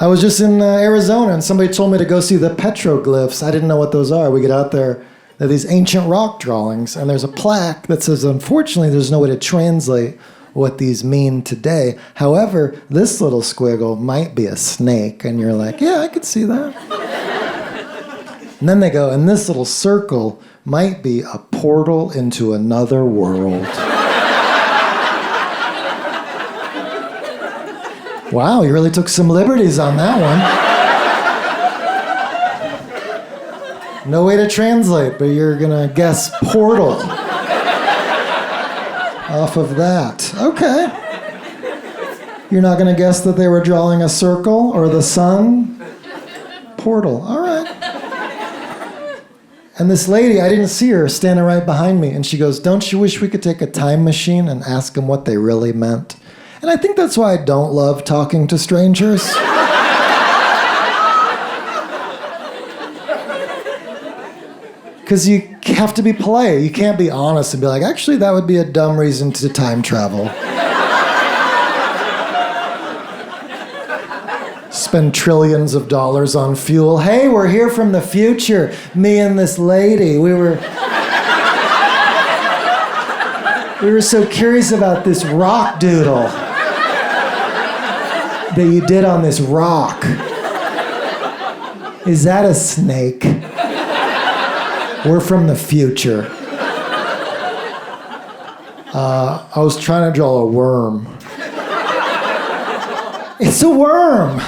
I was just in Arizona, and somebody told me to go see the petroglyphs. I didn't know what those are. We get out there, they're these ancient rock drawings, and there's a plaque that says, unfortunately, there's no way to translate what these mean today. However, this little squiggle might be a snake, and you're like, yeah, I could see that. And then they go, and this little circle might be a portal into another world. Wow, you really took some liberties on that one. No way to translate, but you're gonna guess portal off of that. Okay. You're not gonna guess that they were drawing a circle or the sun? Portal, all right. And this lady, I didn't see her, standing right behind me, and she goes, don't you wish we could take a time machine and ask them what they really meant? And I think that's why I don't love talking to strangers. Because you have to be polite. You can't be honest and be like, actually, that would be a dumb reason to time travel. Spend trillions of dollars on fuel. Hey, we're here from the future. Me and this lady, we were so curious about this rock doodle that you did on this rock. Is that a snake? We're from the future. I was trying to draw a worm. It's a worm.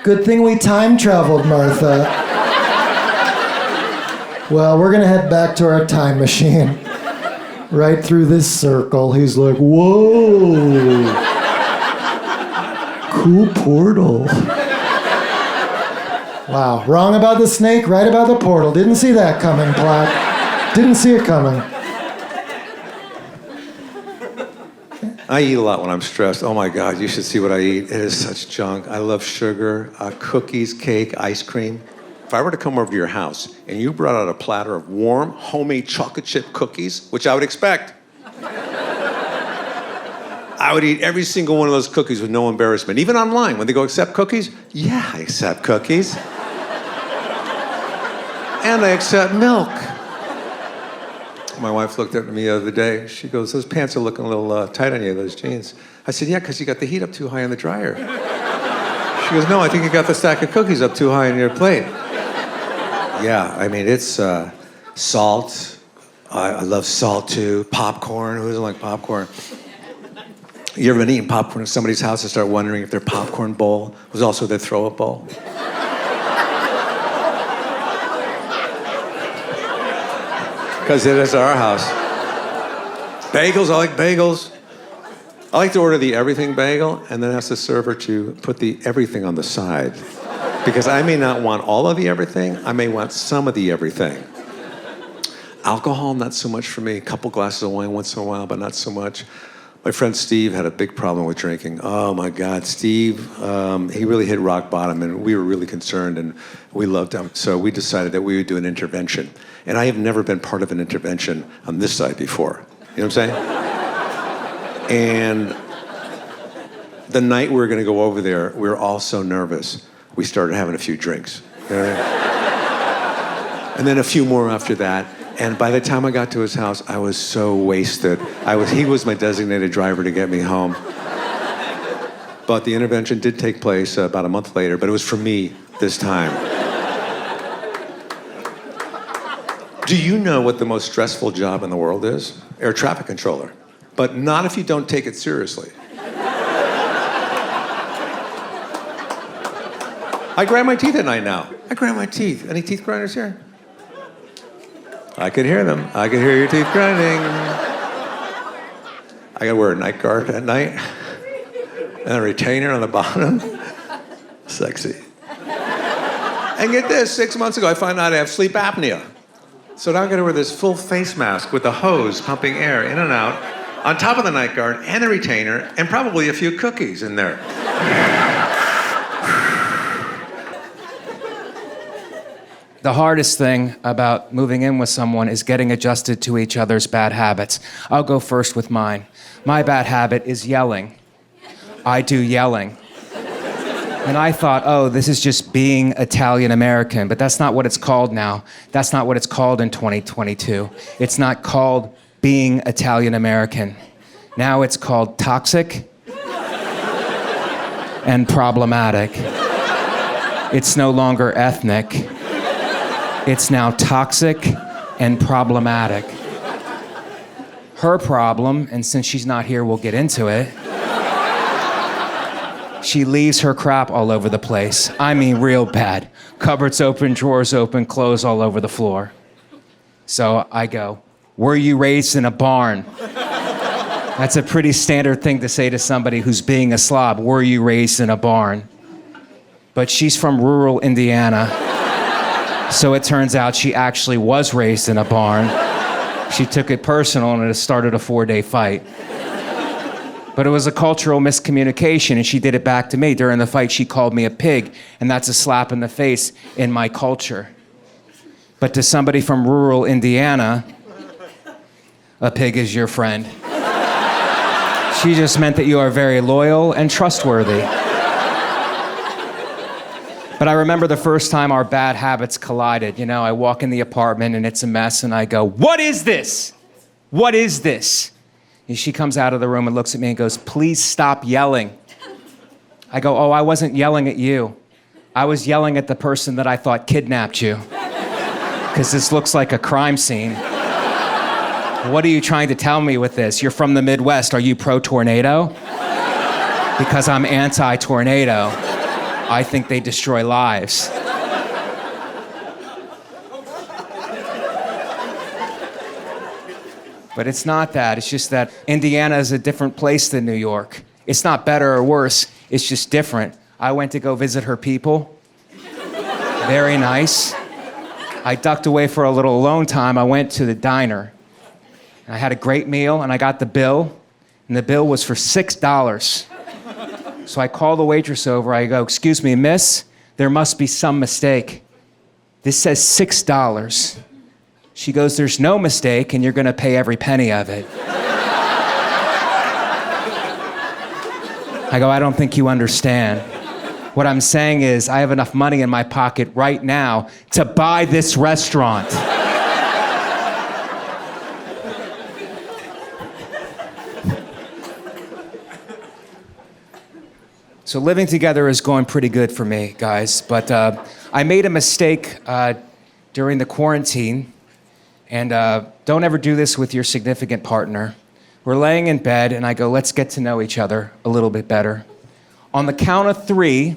Good thing we time traveled, Martha. Well, we're gonna head back to our time machine. Right through this circle. He's like, whoa. Cool portal. Wow, wrong about the snake, right about the portal. Didn't see that coming, Platt. Didn't see it coming. I eat a lot when I'm stressed. Oh my God, you should see what I eat. It is such junk. I love sugar, cookies, cake, ice cream. If I were to come over to your house and you brought out a platter of warm, homemade chocolate chip cookies, which I would expect, I would eat every single one of those cookies with no embarrassment. Even online, when they go, accept cookies? Yeah, I accept cookies. And I accept milk. My wife looked at me the other day. She goes, those pants are looking a little tight on you, those jeans. I said, yeah, because you got the heat up too high on the dryer. She goes, no, I think you got the stack of cookies up too high on your plate. Yeah, I mean, it's salt. I love salt too. Popcorn, who doesn't like popcorn? You ever been eating popcorn at somebody's house and start wondering if their popcorn bowl was also their throw-up bowl? Because it is our house. Bagels, I like bagels. I like to order the everything bagel and then ask the server to put the everything on the side. Because I may not want all of the everything, I may want some of the everything. Alcohol, not so much for me. A couple glasses of wine once in a while, but not so much. My friend Steve had a big problem with drinking. Oh my God, Steve, he really hit rock bottom and we were really concerned and we loved him. So we decided that we would do an intervention. And I have never been part of an intervention on this side before. You know what I'm saying? And the night we were gonna go over there, we were all so nervous, we started having a few drinks. You know what I mean? And then a few more after that. And by the time I got to his house, I was so wasted. He was my designated driver to get me home. But the intervention did take place about a month later, but it was for me this time. Do you know what the most stressful job in the world is? Air traffic controller. But not if you don't take it seriously. I grind my teeth at night now. I grind my teeth. Any teeth grinders here? I could hear them. I could hear your teeth grinding. I gotta wear a night guard at night and a retainer on the bottom. Sexy. And get this, 6 months ago I found out I have sleep apnea. So now I gotta wear this full face mask with a hose pumping air in and out on top of the night guard and the retainer and probably a few cookies in there. The hardest thing about moving in with someone is getting adjusted to each other's bad habits. I'll go first with mine. My bad habit is yelling. I do yelling. And I thought, oh, this is just being Italian American, but that's not what it's called now. That's not what it's called in 2022. It's not called being Italian American. Now it's called toxic and problematic. It's no longer ethnic. It's now toxic and problematic. Her problem, and since she's not here, we'll get into it. She leaves her crap all over the place. I mean, real bad. Cupboards open, drawers open, clothes all over the floor. So I go, were you raised in a barn? That's a pretty standard thing to say to somebody who's being a slob. Were you raised in a barn? But she's from rural Indiana. So it turns out she actually was raised in a barn. She took it personal and it started a 4-day fight. But it was a cultural miscommunication, and she did it back to me. During the fight, she called me a pig, and that's a slap in the face in my culture. But to somebody from rural Indiana, a pig is your friend. She just meant that you are very loyal and trustworthy. But I remember the first time our bad habits collided. You know, I walk in the apartment, and it's a mess, and I go, what is this? What is this? And she comes out of the room and looks at me and goes, please stop yelling. I go, oh, I wasn't yelling at you. I was yelling at the person that I thought kidnapped you. Because this looks like a crime scene. What are you trying to tell me with this? You're from the Midwest. Are you pro-tornado? Because I'm anti-tornado. I think they destroy lives. But it's not that. It's just that Indiana is a different place than New York. It's not better or worse. It's just different. I went to go visit her people. Very nice. I ducked away for a little alone time. I went to the diner. I had a great meal, and I got the bill, and the bill was for $6. So I call the waitress over. I go, excuse me, miss, there must be some mistake. This says $6. She goes, there's no mistake, and you're going to pay every penny of it. I go, I don't think you understand. What I'm saying is I have enough money in my pocket right now to buy this restaurant. So living together is going pretty good for me, guys. But I made a mistake during the quarantine. And don't ever do this with your significant partner. We're laying in bed, and I go, let's get to know each other a little bit better. On the count of 3,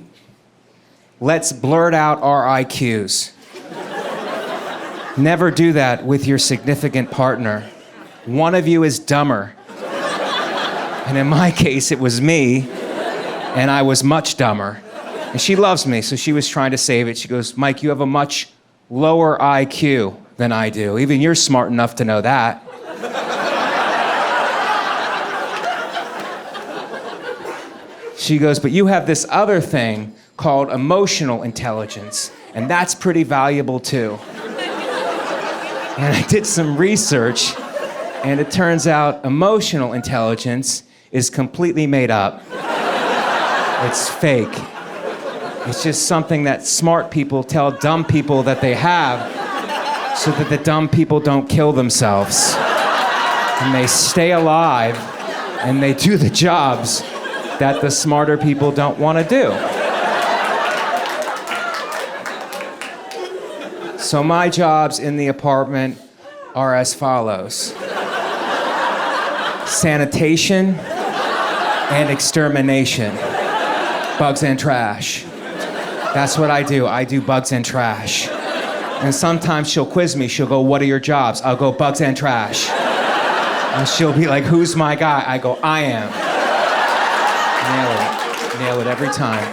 let's blurt out our IQs. Never do that with your significant partner. One of you is dumber. And in my case, it was me, and I was much dumber. And she loves me, so she was trying to save it. She goes, Mike, you have a much lower IQ than I do. Even you're smart enough to know that. She goes, but you have this other thing called emotional intelligence, and that's pretty valuable too. And I did some research, and it turns out emotional intelligence is completely made up. It's fake. It's just something that smart people tell dumb people that they have, so that the dumb people don't kill themselves. And they stay alive, and they do the jobs that the smarter people don't want to do. So my jobs in the apartment are as follows. Sanitation and extermination. Bugs and trash. That's what I do. I do bugs and trash. And sometimes she'll quiz me. She'll go, what are your jobs? I'll go, bugs and trash. And she'll be like, who's my guy? I go, I am. Nail it. Nail it every time.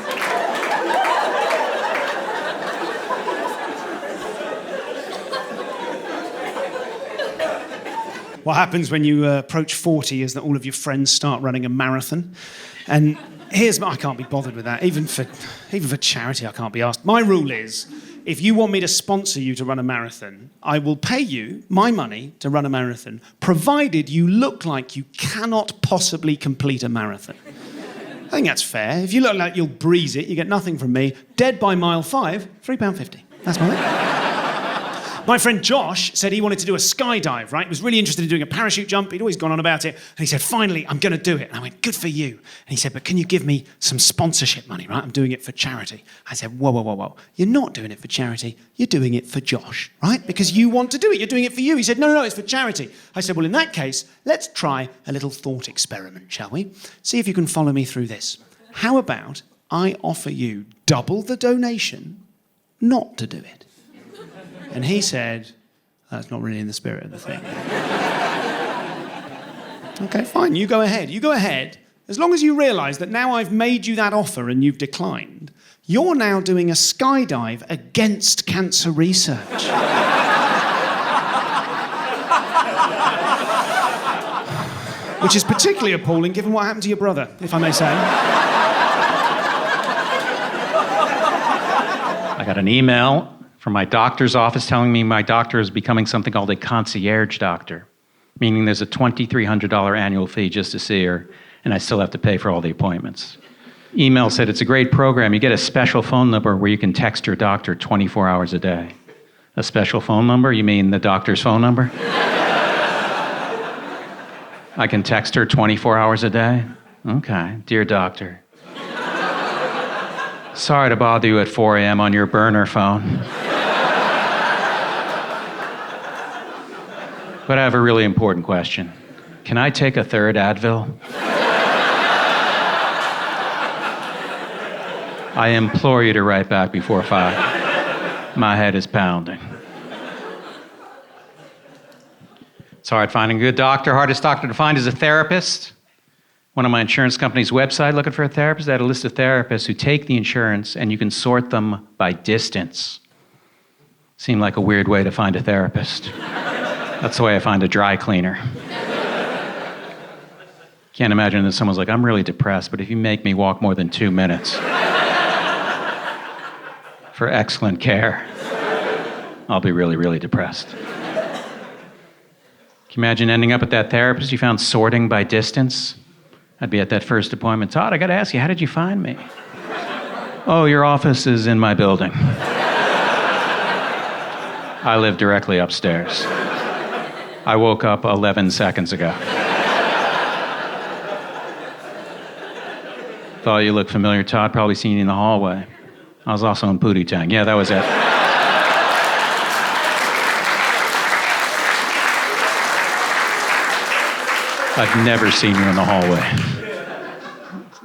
What happens when you approach 40 is that all of your friends start running a marathon. And I can't be bothered with that. Even for charity, I can't be asked. My rule is, if you want me to sponsor you to run a marathon, I will pay you my money to run a marathon, provided you look like you cannot possibly complete a marathon. think that's fair. If you look like you'll breeze it, you get nothing from me. Dead by mile 5, £3.50. That's my thing. My friend Josh said he wanted to do a skydive, right? He was really interested in doing a parachute jump. He'd always gone on about it. And he said, finally, I'm going to do it. And I went, good for you. And he said, but can you give me some sponsorship money, right? I'm doing it for charity. I said, whoa. You're not doing it for charity. You're doing it for Josh, right? Because you want to do it. You're doing it for you. He said, no, it's for charity. I said, well, in that case, let's try a little thought experiment, shall we? See if you can follow me through this. How about I offer you double the donation not to do it? And he said, that's not really in the spirit of the thing. Okay, fine, you go ahead. As long as you realise that now I've made you that offer and you've declined, you're now doing a skydive against cancer research. Which is particularly appalling given what happened to your brother, if I may say. I got an email from my doctor's office telling me my doctor is becoming something called a concierge doctor, meaning there's a $2,300 annual fee just to see her, and I still have to pay for all the appointments. Email said it's a great program. You get a special phone number where you can text your doctor 24 hours a day. A special phone number? You mean the doctor's phone number? I can text her 24 hours a day? Okay. Dear doctor, sorry to bother you at 4 a.m. on your burner phone. But I have a really important question. Can I take a third Advil? I implore you to write back before 5. My head is pounding. It's hard finding a good doctor. Hardest doctor to find is a therapist. One of my insurance company's website looking for a therapist. They had a list of therapists who take the insurance and you can sort them by distance. Seemed like a weird way to find a therapist. That's the way I find a dry cleaner. Can't imagine that someone's like, I'm really depressed, but if you make me walk more than 2 minutes for excellent care, I'll be really, really depressed. Can you imagine ending up at that therapist you found sorting by distance? I'd be at that first appointment. Todd, I got to ask you, how did you find me? Oh, your office is in my building. I live directly upstairs. I woke up 11 seconds ago. Thought you looked familiar, Todd. Probably seen you in the hallway. I was also in Pootie Tang. Yeah, that was it. I've never seen you in the hallway.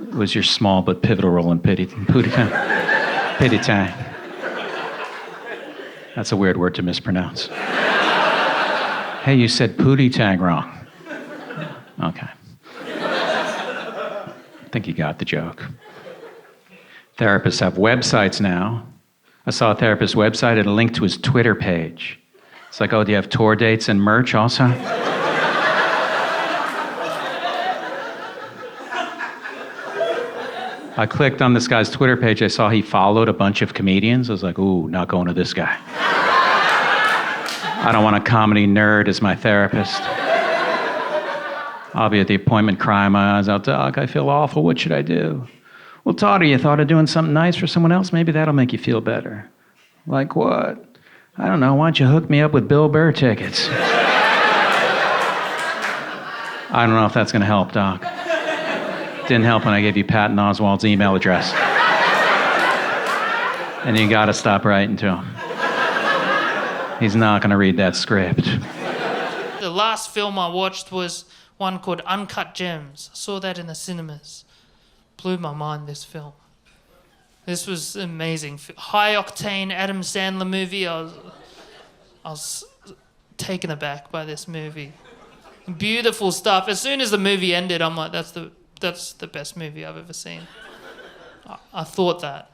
It was your small but pivotal role in Pootie Tang. Pootie Tang. That's a weird word to mispronounce. Hey, you said Pootie Tang wrong. Okay. I think you got the joke. Therapists have websites now. I saw a therapist's website and a link to his Twitter page. It's like, oh, do you have tour dates and merch also? I clicked on this guy's Twitter page. I saw he followed a bunch of comedians. I was like, ooh, not going to this guy. I don't want a comedy nerd as my therapist. I'll be at the appointment crying my eyes out. Doc, I feel awful. What should I do? Well, Todd, you thought of doing something nice for someone else? Maybe that'll make you feel better. Like what? I don't know. Why don't you hook me up with Bill Burr tickets? I don't know if that's going to help, Doc. Didn't help when I gave you Patton Oswalt's email address. And you got to stop writing to him. He's not going to read that script. The last film I watched was one called Uncut Gems. I saw that in the cinemas. Blew my mind, this film. This was amazing. High-octane Adam Sandler movie. I was taken aback by this movie. Beautiful stuff. As soon as the movie ended, I'm like, that's the best movie I've ever seen. I thought that.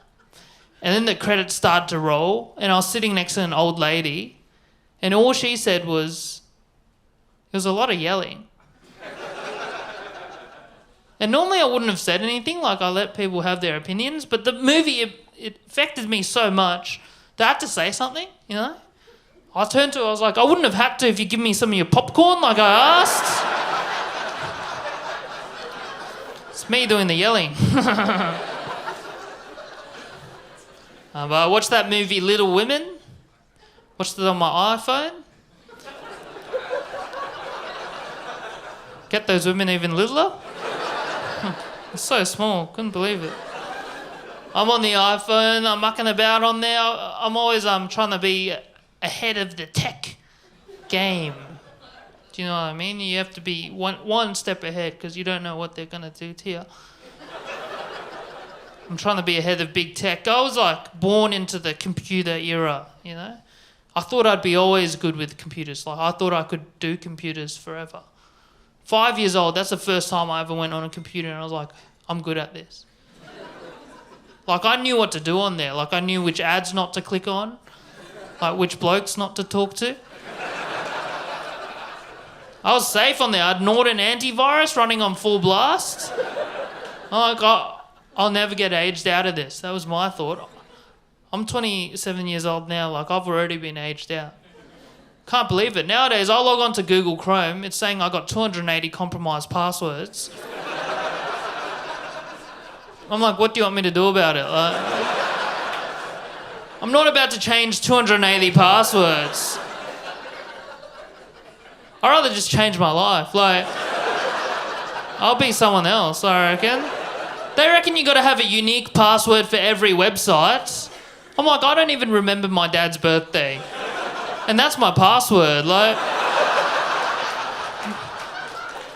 And then the credits started to roll, and I was sitting next to an old lady, and all she said was, there was a lot of yelling. And normally I wouldn't have said anything, like I let people have their opinions, but the movie, it affected me so much that I had to say something, you know? I turned to her, I was like, I wouldn't have had to if you give me some of your popcorn like I asked. It's me doing the yelling. But I watched that movie Little Women. Watched it on my iPhone. Get those women even littler? It's so small, couldn't believe it. I'm on the iPhone, I'm mucking about on there. I'm always trying to be ahead of the tech game. Do you know what I mean? You have to be one step ahead because you don't know what they're going to do to you. I'm trying to be ahead of big tech. I was like born into the computer era, you know? I thought I'd be always good with computers. Like I thought I could do computers forever. 5 years old, that's the first time I ever went on a computer and I was like, I'm good at this. Like I knew what to do on there. Like I knew which ads not to click on, like which blokes not to talk to. I was safe on there. I had Norton antivirus running on full blast. I'm like, I'll never get aged out of this. That was my thought. I'm 27 years old now. Like I've already been aged out. Can't believe it. Nowadays, I log on to Google Chrome. It's saying I got 280 compromised passwords. I'm like, what do you want me to do about it? Like, I'm not about to change 280 passwords. I'd rather just change my life. Like, I'll be someone else, I reckon. They reckon you got to have a unique password for every website. I'm like, I don't even remember my dad's birthday. And that's my password, like.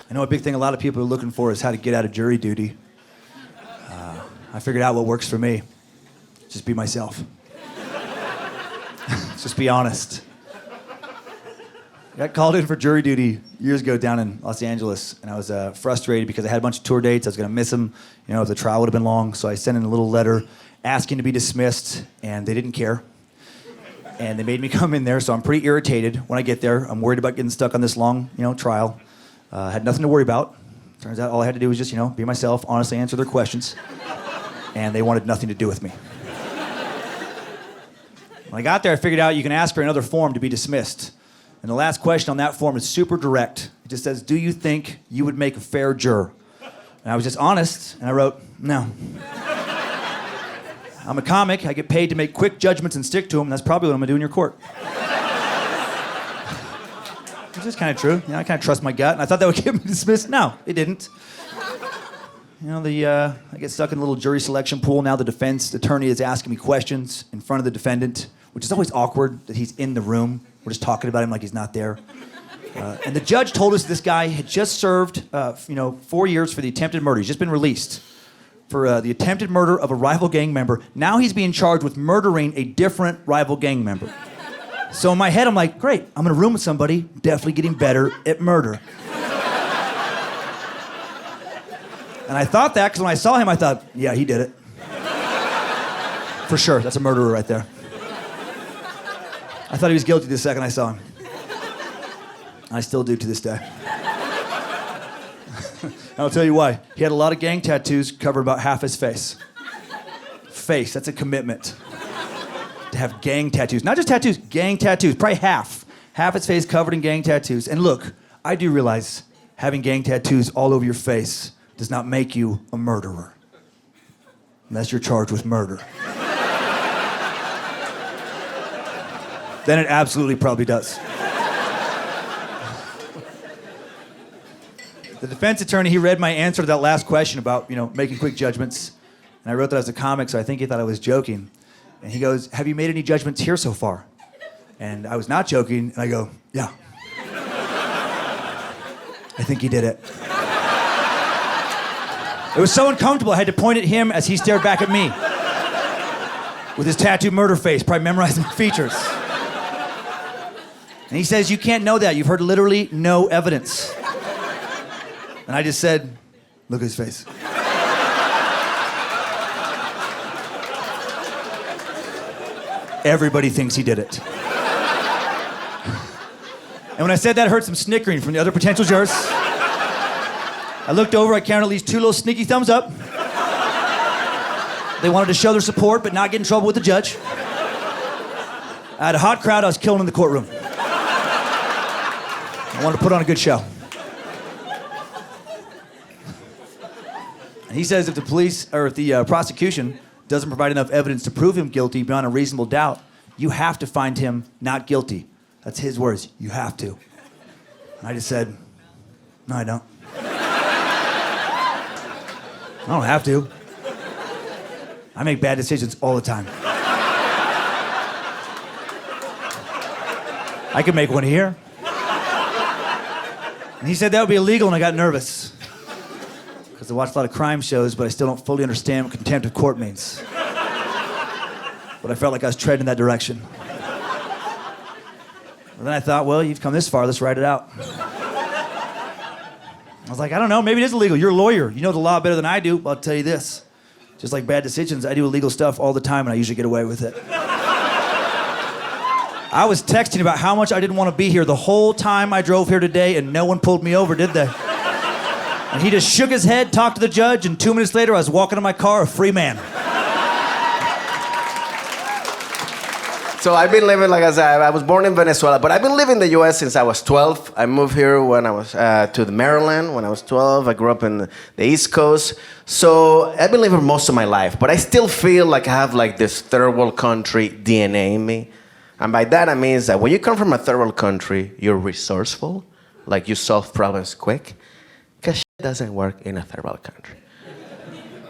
I know a big thing a lot of people are looking for is how to get out of jury duty. I figured out what works for me. Just be myself. Just be honest. I got called in for jury duty years ago down in Los Angeles, and I was frustrated because I had a bunch of tour dates. I was going to miss them. You know, the trial would have been long, so I sent in a little letter asking to be dismissed, and they didn't care. And they made me come in there, so I'm pretty irritated when I get there. I'm worried about getting stuck on this long, trial. Had nothing to worry about. Turns out all I had to do was just, be myself, honestly answer their questions. And they wanted nothing to do with me. When I got there, I figured out you can ask for another form to be dismissed. And the last question on that form is super direct. It just says, do you think you would make a fair juror? And I was just honest, and I wrote, no. I'm a comic. I get paid to make quick judgments and stick to them. That's probably what I'm going to do in your court. Which is kind of true. I kind of trust my gut, and I thought that would get me dismissed. No, it didn't. I get stuck in a little jury selection pool. Now the defense attorney is asking me questions in front of the defendant, which is always awkward that he's in the room. We're just talking about him like he's not there. And the judge told us this guy had just served, 4 years for the attempted murder. He's just been released for the attempted murder of a rival gang member. Now he's being charged with murdering a different rival gang member. So in my head, I'm like, great, I'm in a room with somebody, definitely getting better at murder. And I thought that because when I saw him, I thought, yeah, he did it. For sure, that's a murderer right there. I thought he was guilty the second I saw him. I still do to this day. I'll tell you why. He had a lot of gang tattoos, covered about half his face. Face, that's a commitment. To have gang tattoos. Not just tattoos, gang tattoos. Probably half. Half his face covered in gang tattoos. And look, I do realize having gang tattoos all over your face does not make you a murderer. Unless you're charged with murder. Then it absolutely probably does. The defense attorney, he read my answer to that last question about, making quick judgments. And I wrote that as a comic, so I think he thought I was joking. And he goes, have you made any judgments here so far? And I was not joking, and I go, yeah. I think he did it. It was so uncomfortable, I had to point at him as he stared back at me. With his tattooed murder face, probably memorizing features. And he says, you can't know that. You've heard literally no evidence. And I just said, look at his face. Everybody thinks he did it. And when I said that, I heard some snickering from the other potential jurors. I looked over, I counted at least 2 little sneaky thumbs up. They wanted to show their support, but not get in trouble with the judge. I had a hot crowd, I was killing in the courtroom. I wanted to put on a good show. And he says if the police or if the prosecution doesn't provide enough evidence to prove him guilty beyond a reasonable doubt, you have to find him not guilty. That's his words. You have to. And I just said, no, I don't. I don't have to. I make bad decisions all the time. I could make one here. And he said that would be illegal, and I got nervous. Because I watch a lot of crime shows, but I still don't fully understand what contempt of court means. But I felt like I was treading in that direction. And then I thought, well, you've come this far, let's write it out. I was like, I don't know, maybe it is illegal. You're a lawyer. You know the law better than I do, but I'll tell you this. Just like bad decisions, I do illegal stuff all the time, and I usually get away with it. I was texting about how much I didn't want to be here the whole time I drove here today, and no one pulled me over, did they? And he just shook his head, talked to the judge, and 2 minutes later, I was walking to my car, a free man. So I've been living, like I said, I was born in Venezuela, but I've been living in the U.S. since I was 12. I moved here when I was to the Maryland when I was 12. I grew up in the East Coast. So I've been living most of my life, but I still feel like I have like this third world country DNA in me. And by that I mean that when you come from a third world country, you're resourceful, like you solve problems quick, because shit doesn't work in a third world country.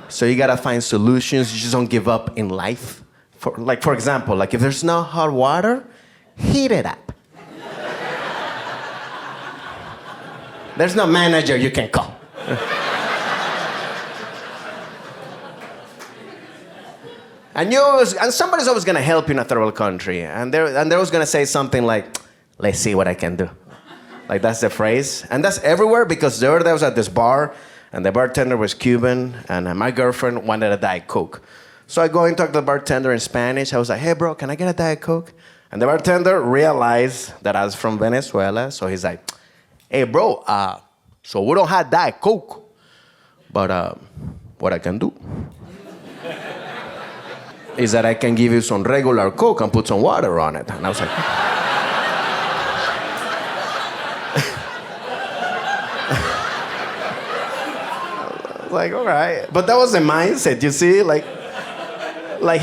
So you gotta find solutions. You just don't give up in life. For example, like if there's no hot water, heat it up. There's no manager you can call. And somebody's always gonna help you in a third world country, and they're always gonna say something like, "Let's see what I can do." Like that's the phrase, and that's everywhere because the other day I was at this bar, and the bartender was Cuban, and my girlfriend wanted a Diet Coke. So I go and talk to the bartender in Spanish. I was like, "Hey, bro, can I get a Diet Coke?" And the bartender realized that I was from Venezuela, so he's like, "Hey, bro, so we don't have Diet Coke, but what I can do is that I can give you some regular Coke and put some water on it." And I was like, all right. But that was the mindset, you see? Like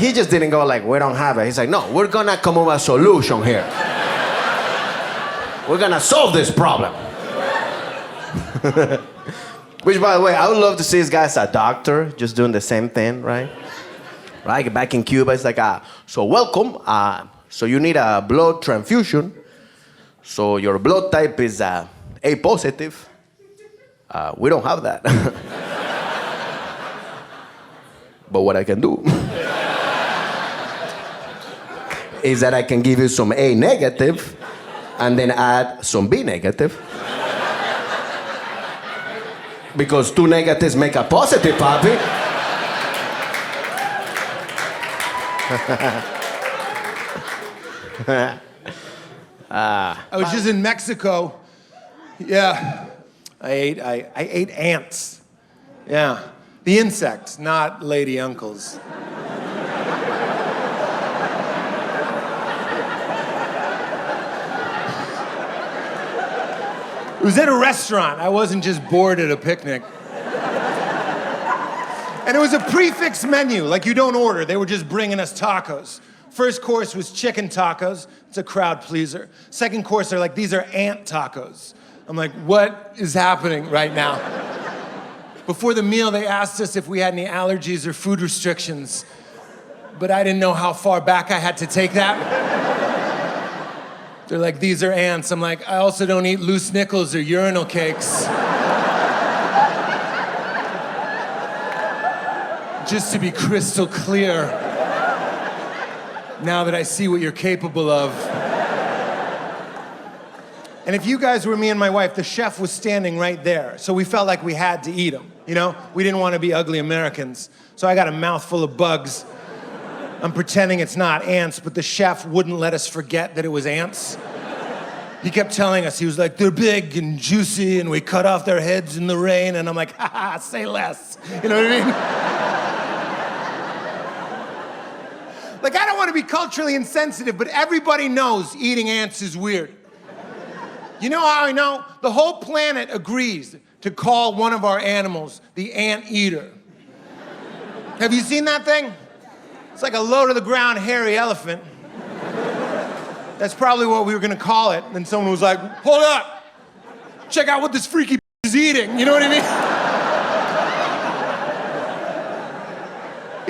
he just didn't go like, "We don't have it." He's like, "No, we're gonna come up with a solution here. We're gonna solve this problem." Which, by the way, I would love to see this guy as a doctor, just doing the same thing, right? Right, back in Cuba, it's like, so welcome. So you need a blood transfusion. So your blood type is A positive. We don't have that. But what I can do is that I can give you some A negative and then add some B negative. Because 2 negatives make a positive, papi. I was just in Mexico. Yeah, I ate ants. Yeah, the insects, not lady uncles. It was at a restaurant. I wasn't just bored at a picnic. And it was a prefix menu, like you don't order. They were just bringing us tacos. First course was chicken tacos. It's a crowd pleaser. Second course, they're like, these are ant tacos. I'm like, what is happening right now? Before the meal, they asked us if we had any allergies or food restrictions, but I didn't know how far back I had to take that. They're like, these are ants. I'm like, I also don't eat loose nickels or urinal cakes. Just to be crystal clear, now that I see what you're capable of. And if you guys were me and my wife, the chef was standing right there. So we felt like we had to eat them, you know? We didn't want to be ugly Americans. So I got a mouthful of bugs. I'm pretending it's not ants, but the chef wouldn't let us forget that it was ants. He kept telling us, he was like, they're big and juicy, and we cut off their heads in the rain. And I'm like, ha ha, say less. You know what I mean? Like, I don't want to be culturally insensitive, but everybody knows eating ants is weird. You know how I know? The whole planet agrees to call one of our animals the ant eater. Have you seen that thing? It's like a low-to-the-ground hairy elephant. That's probably what we were gonna call it. Then someone was like, hold up. Check out what this freaky is eating. You know what I mean?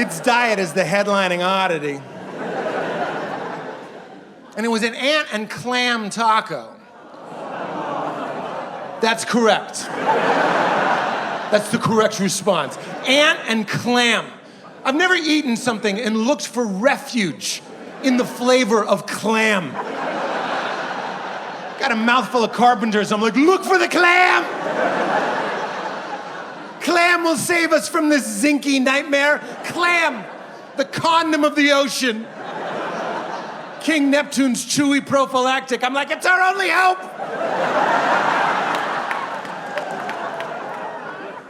Its diet is the headlining oddity. And it was an ant and clam taco. That's correct. That's the correct response. Ant and clam. I've never eaten something and looked for refuge in the flavor of clam. Got a mouthful of carpenters. I'm like, look for the clam! Clam will save us from this zinky nightmare. Clam, the condom of the ocean. King Neptune's chewy prophylactic. I'm like, it's our only hope!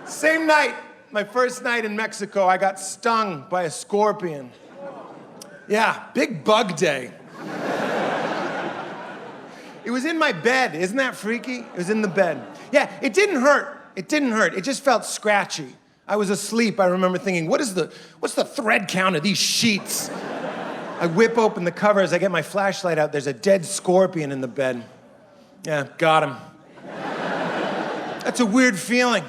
Same night, my first night in Mexico, I got stung by a scorpion. Yeah, big bug day. It was in my bed. Isn't that freaky? It was in the bed. Yeah, it didn't hurt. It didn't hurt. It just felt scratchy. I was asleep. I remember thinking, what's the thread count of these sheets? I whip open the covers. I get my flashlight out. There's a dead scorpion in the bed. Yeah, got him. That's a weird feeling.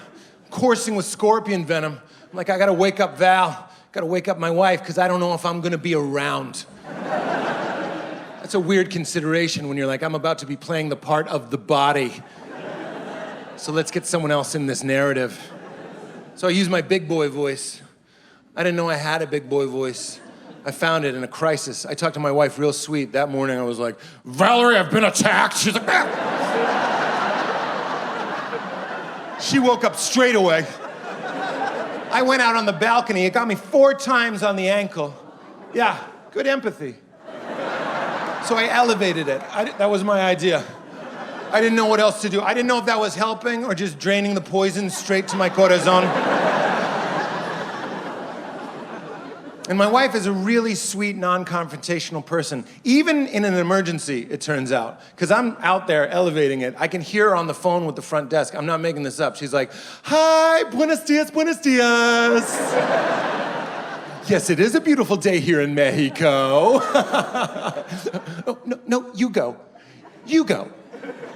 Coursing with scorpion venom. I'm like, I gotta wake up Val. Gotta wake up my wife, because I don't know if I'm gonna be around. That's a weird consideration when you're like, I'm about to be playing the part of the body. So let's get someone else in this narrative. So I use my big boy voice. I didn't know I had a big boy voice. I found it in a crisis. I talked to my wife real sweet. That morning I was like, Valerie, I've been attacked. She's like, ah. She woke up straight away. I went out on the balcony. It got me 4 times on the ankle. Yeah, good empathy. So I elevated it. That was my idea. I didn't know what else to do. I didn't know if that was helping or just draining the poison straight to my corazon. And my wife is a really sweet, non-confrontational person. Even in an emergency, it turns out. Because I'm out there elevating it. I can hear her on the phone with the front desk. I'm not making this up. She's like, hi, buenos dias, buenos dias. Yes, it is a beautiful day here in Mexico. Oh, no, you go. You go.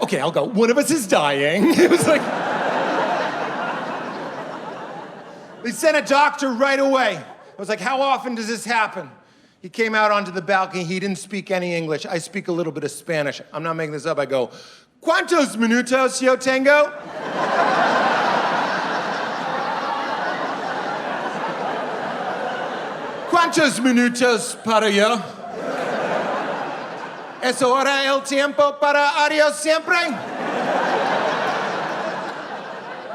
Okay, I'll go. One of us is dying. It was like... They sent a doctor right away. I was like, how often does this happen? He came out onto the balcony. He didn't speak any English. I speak a little bit of Spanish. I'm not making this up. I go, ¿Cuántos minutos yo tengo? ¿Cuántos minutos para yo? ¿Es ahora el tiempo para adiós siempre?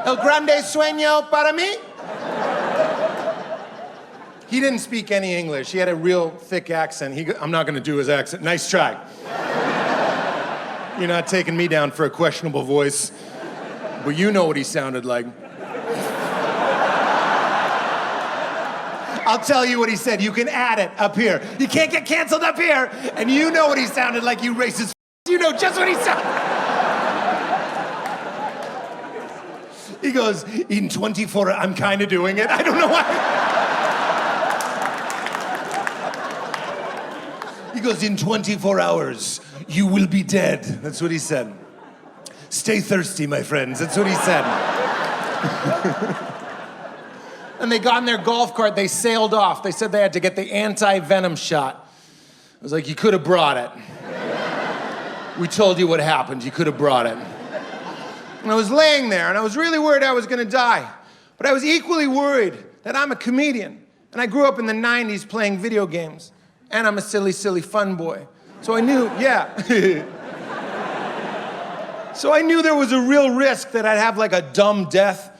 ¿El grande sueño para mí? He didn't speak any English. He had a real thick accent. I'm not going to do his accent. Nice try. You're not taking me down for a questionable voice. But you know what he sounded like. I'll tell you what he said. You can add it up here. You can't get canceled up here. And you know what he sounded like, you racist. You know just what he sounded. He goes, in 24, I'm kind of doing it. I don't know why. He goes, in 24 hours, you will be dead. That's what he said. Stay thirsty, my friends. That's what he said. And they got in their golf cart. They sailed off. They said they had to get the anti-venom shot. I was like, you could have brought it. We told you what happened. You could have brought it. And I was laying there, and I was really worried I was going to die. But I was equally worried that I'm a comedian. And I grew up in the 90s playing video games. And I'm a silly, silly fun boy. So I knew, yeah. So I knew there was a real risk that I'd have like a dumb death,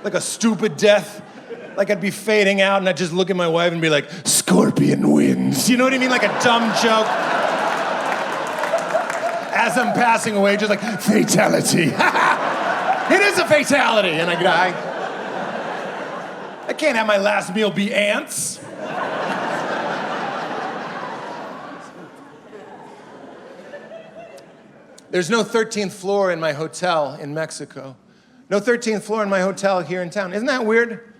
like a stupid death. Like I'd be fading out and I'd just look at my wife and be like, Scorpion wins. You know what I mean? Like a dumb joke. As I'm passing away, just like, fatality. It is a fatality. And I die. I can't have my last meal be ants. There's no 13th floor in my hotel in Mexico. No 13th floor in my hotel here in town. Isn't that weird?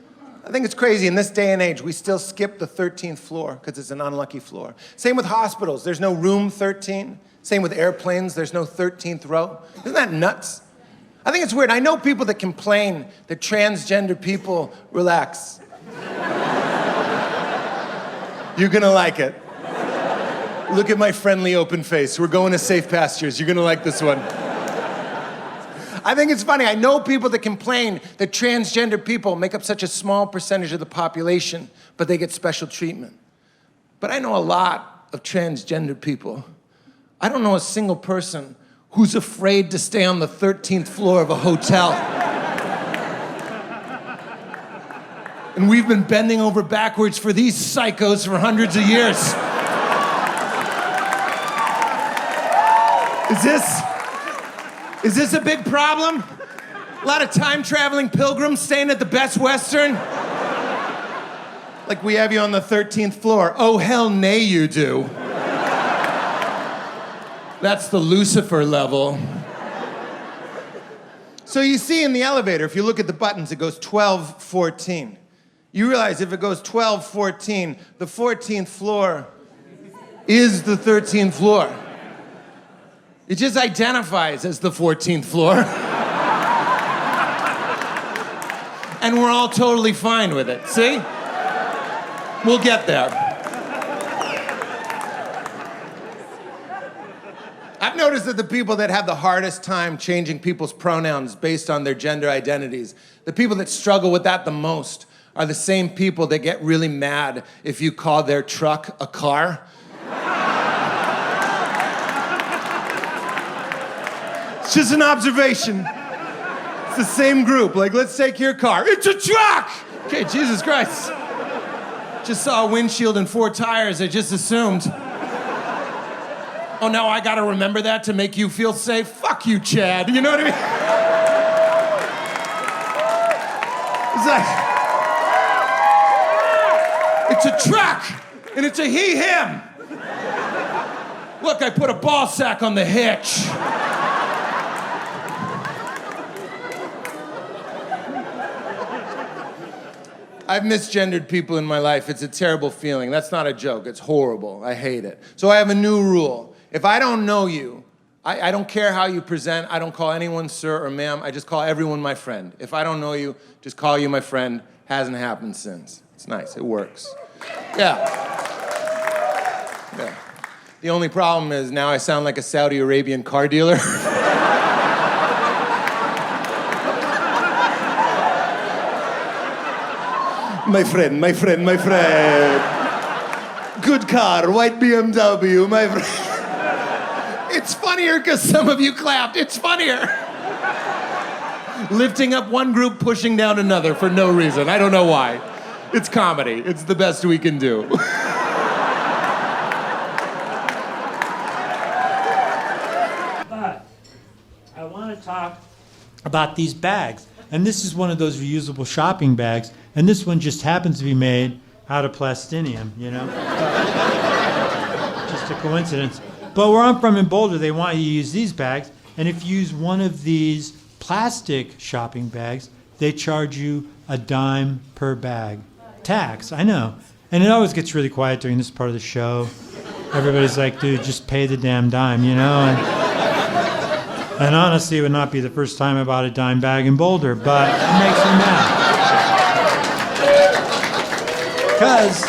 I think it's crazy. In this day and age, we still skip the 13th floor because it's an unlucky floor. Same with hospitals. There's no room 13. Same with airplanes. There's no 13th row. Isn't that nuts? I think it's weird. I know people that complain that transgender people relax. You're gonna like it. Look at my friendly open face. We're going to safe pastures. You're gonna like this one. I think it's funny. I know people that complain that transgender people make up such a small percentage of the population, but they get special treatment. But I know a lot of transgender people. I don't know a single person who's afraid to stay on the 13th floor of a hotel. And we've been bending over backwards for these psychos for hundreds of years. Is this a big problem? A lot of time-traveling pilgrims staying at the Best Western? Like we have you on the 13th floor. Oh, hell nay you do. That's the Lucifer level. So you see in the elevator, if you look at the buttons, it goes 12, 14. You realize if it goes 12, 14, the 14th floor is the 13th floor. It just identifies as the 14th floor. And we're all totally fine with it, see? We'll get there. I've noticed that the people that have the hardest time changing people's pronouns based on their gender identities, the people that struggle with that the most, are the same people that get really mad if you call their truck a car. It's just an observation. It's the same group. Like, let's take your car. It's a truck! Okay, Jesus Christ. Just saw a windshield and 4 tires. I just assumed. Oh, now I gotta remember that to make you feel safe? Fuck you, Chad. You know what I mean? It's like, it's a truck, and it's a he, him. Look, I put a ball sack on the hitch. I've misgendered people in my life. It's a terrible feeling. That's not a joke. It's horrible. I hate it. So I have a new rule. If I don't know you, I don't care how you present. I don't call anyone sir or ma'am. I just call everyone my friend. If I don't know you, just call you my friend. Hasn't happened since. It's nice. It works. Yeah. The only problem is now I sound like a Saudi Arabian car dealer. My friend. Good car, white BMW, my friend. It's funnier because some of you clapped. It's funnier. Lifting up one group, pushing down another for no reason. I don't know why. It's comedy. It's the best we can do. But I want to talk about these bags. And this is one of those reusable shopping bags. And this one just happens to be made out of plastinium, you know? Just a coincidence. But where I'm from in Boulder, they want you to use these bags. And if you use one of these plastic shopping bags, they charge you $0.10 per bag. Tax, I know. And it always gets really quiet during this part of the show. Everybody's like, dude, just pay the damn dime, you know? And honestly, it would not be the first time I bought a dime bag in Boulder, but it makes me mad. Because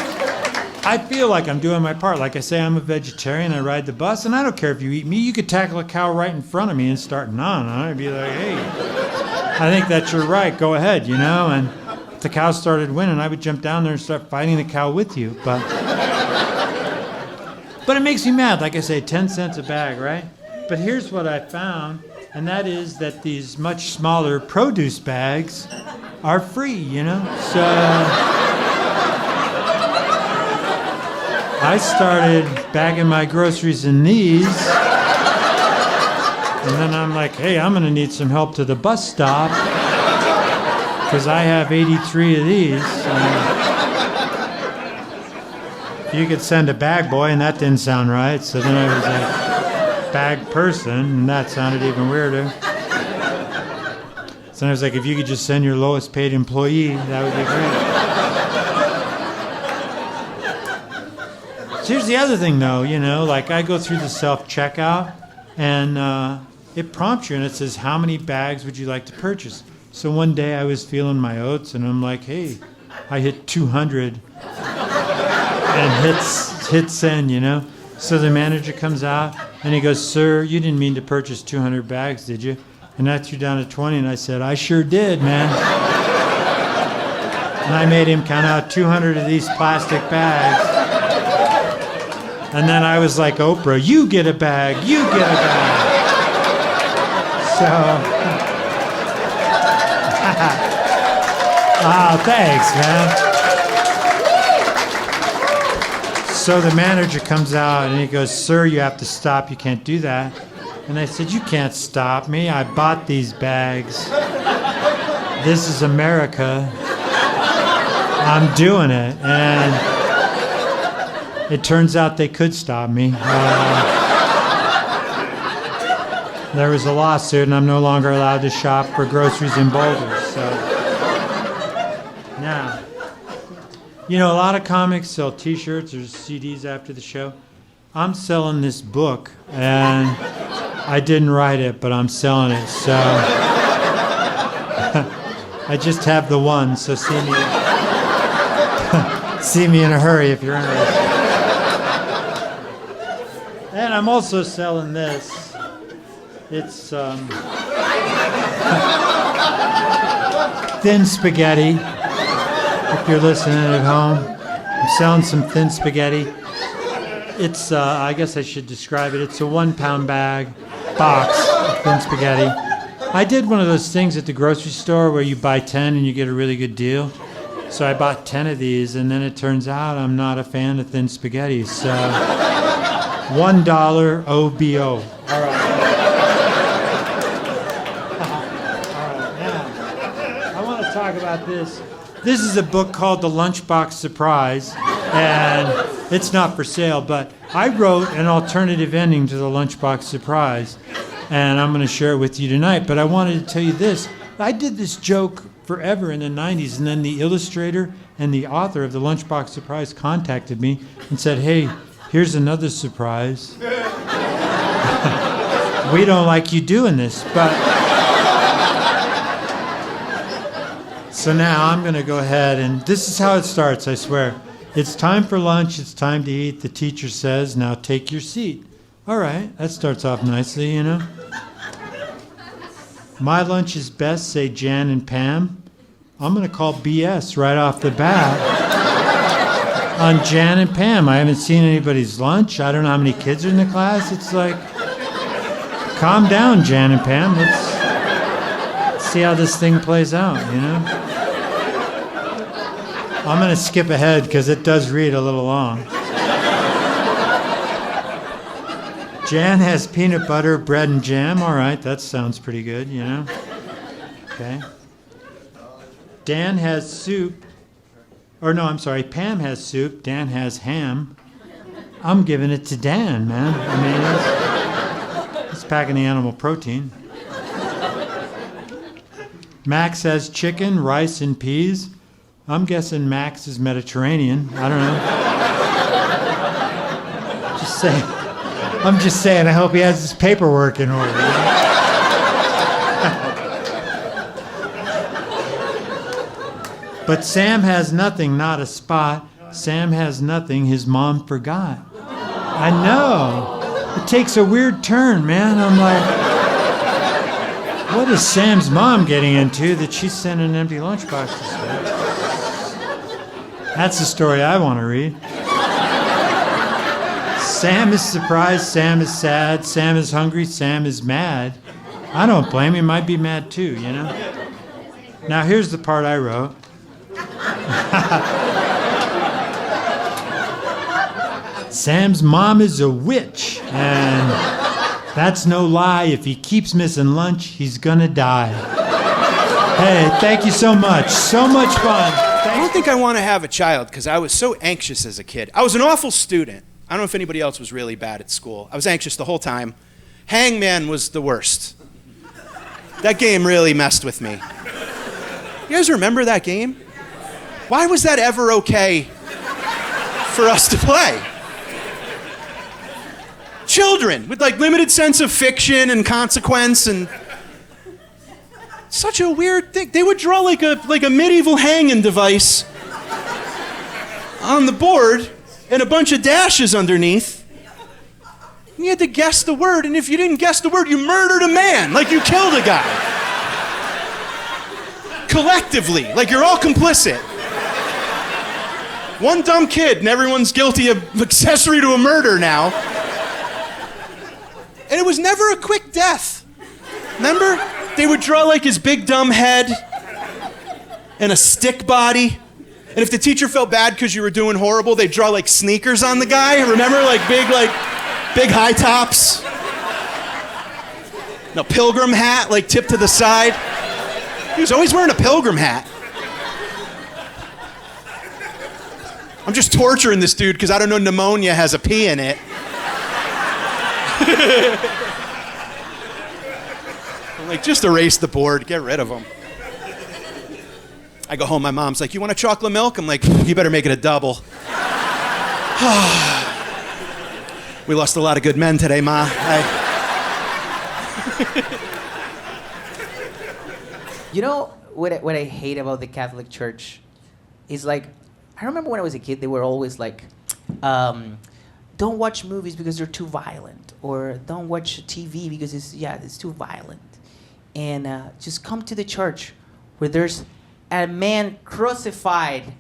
I feel like I'm doing my part. Like I say, I'm a vegetarian, I ride the bus, and I don't care if you eat me. You could tackle a cow right in front of me and start gnawing on it. I'd be like, hey, I think that's your right, go ahead, you know? And if the cow started winning, I would jump down there and start fighting the cow with you. But it makes me mad. Like I say, 10 cents a bag, right? But here's what I found, and that is that these much smaller produce bags are free, you know? So I started bagging my groceries in these, and then I'm like, hey, I'm gonna need some help to the bus stop, because I have 83 of these. You could send a bag boy, and that didn't sound right, so then I was like, bag person, and that sounded even weirder. So I was like, if you could just send your lowest paid employee, that would be great. So here's the other thing, though. Like I go through the self-checkout, and it prompts you, and it says, how many bags would you like to purchase? So one day I was feeling my oats, and I'm like, hey, I hit 200 and hit send, So the manager comes out, and he goes, sir, you didn't mean to purchase 200 bags, did you? And I threw down to 20, and I said, I sure did, man. And I made him count out 200 of these plastic bags. And then I was like, Oprah, you get a bag, you get a bag. So, oh, thanks, man. So the manager comes out and he goes, sir, you have to stop, you can't do that. And I said, you can't stop me, I bought these bags. This is America. I'm doing it. And it turns out they could stop me. There was a lawsuit, and I'm no longer allowed to shop for groceries in Boulder. So now, a lot of comics sell T-shirts or CDs after the show. I'm selling this book, and I didn't write it, but I'm selling it. So I just have the one. So see me in a hurry if you're interested. And I'm also selling this. It's thin spaghetti. If you're listening at home, I'm selling some thin spaghetti. It's, I guess I should describe it. It's a 1 pound bag box of thin spaghetti. I did one of those things at the grocery store where you buy 10 and you get a really good deal. So I bought 10 of these, and then it turns out I'm not a fan of thin spaghetti. So $1 OBO. All right. Now, I want to talk about this. This is a book called The Lunchbox Surprise, and it's not for sale, but I wrote an alternative ending to The Lunchbox Surprise, and I'm going to share it with you tonight. But I wanted to tell you this. I did this joke forever in the 90s, and then the illustrator and the author of The Lunchbox Surprise contacted me and said, hey, here's another surprise. We don't like you doing this, but... So now I'm going to go ahead, and this is how it starts, I swear. It's time for lunch, it's time to eat. The teacher says, now take your seat. All right, that starts off nicely, My lunch is best, say Jan and Pam. I'm going to call BS right off the bat on Jan and Pam. I haven't seen anybody's lunch. I don't know how many kids are in the class. It's like, calm down, Jan and Pam. Let's see how this thing plays out, I'm going to skip ahead because it does read a little long. Jan has peanut butter, bread, and jam. All right, that sounds pretty good, Okay. Dan has soup. Or no, I'm sorry, Pam has soup. Dan has ham. I'm giving it to Dan, man. He's packing the animal protein. Max has chicken, rice, and peas. I'm guessing Max is Mediterranean. I don't know. I'm just saying, I hope he has his paperwork in order. But Sam has nothing, not a spot. Sam has nothing, his mom forgot. I know. It takes a weird turn, man. I'm like, what is Sam's mom getting into that she's sending an empty lunchbox to school? That's the story I want to read. Sam is surprised, Sam is sad, Sam is hungry, Sam is mad. I don't blame him, he might be mad too, Now here's the part I wrote. Sam's mom is a witch, and that's no lie. If he keeps missing lunch, he's gonna die. Hey, thank you so much. So much fun. I don't think I want to have a child because I was so anxious as a kid. I was an awful student. I don't know if anybody else was really bad at school. I was anxious the whole time. Hangman was the worst. That game really messed with me. You guys remember that game? Why was that ever okay for us to play? Children with like limited sense of fiction and consequence and such a weird thing. They would draw like a medieval hanging device on the board and a bunch of dashes underneath. And you had to guess the word, and if you didn't guess the word, you murdered a man, like you killed a guy. Collectively, like you're all complicit. One dumb kid and everyone's guilty of accessory to a murder now. And it was never a quick death. Remember? They would draw like his big dumb head and a stick body. And if the teacher felt bad because you were doing horrible, they'd draw like sneakers on the guy. Remember? Like big high tops. And a pilgrim hat, like tipped to the side. He was always wearing a pilgrim hat. I'm just torturing this dude because I don't know pneumonia has a P in it. I'm like, just erase the board, get rid of them. I go home, my mom's like, you want a chocolate milk? I'm like, you better make it a double. We lost a lot of good men today, Ma. You know what I hate about the Catholic Church is like, I remember when I was a kid, they were always like, don't watch movies because they're too violent, or don't watch TV because it's too violent. And just come to the church where there's a man crucified,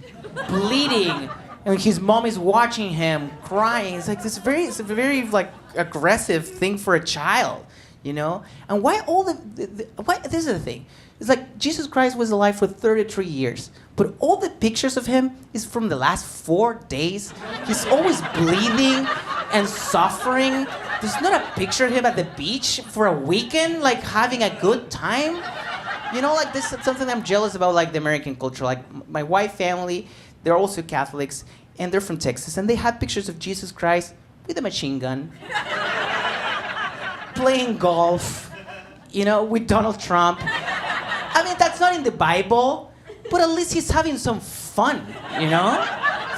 bleeding, and his mom is watching him crying. It's like it's a very like aggressive thing for a child, you know. And why all why this is the thing. It's like Jesus Christ was alive for 33 years, but all the pictures of him is from the last 4 days. He's always bleeding and suffering. There's not a picture of him at the beach for a weekend, like having a good time. You know, like this is something I'm jealous about, like the American culture. Like my wife's family, they're also Catholics, and they're from Texas, and they had pictures of Jesus Christ with a machine gun, playing golf, you know, with Donald Trump. I mean, that's not in the Bible, but at least he's having some fun, you know?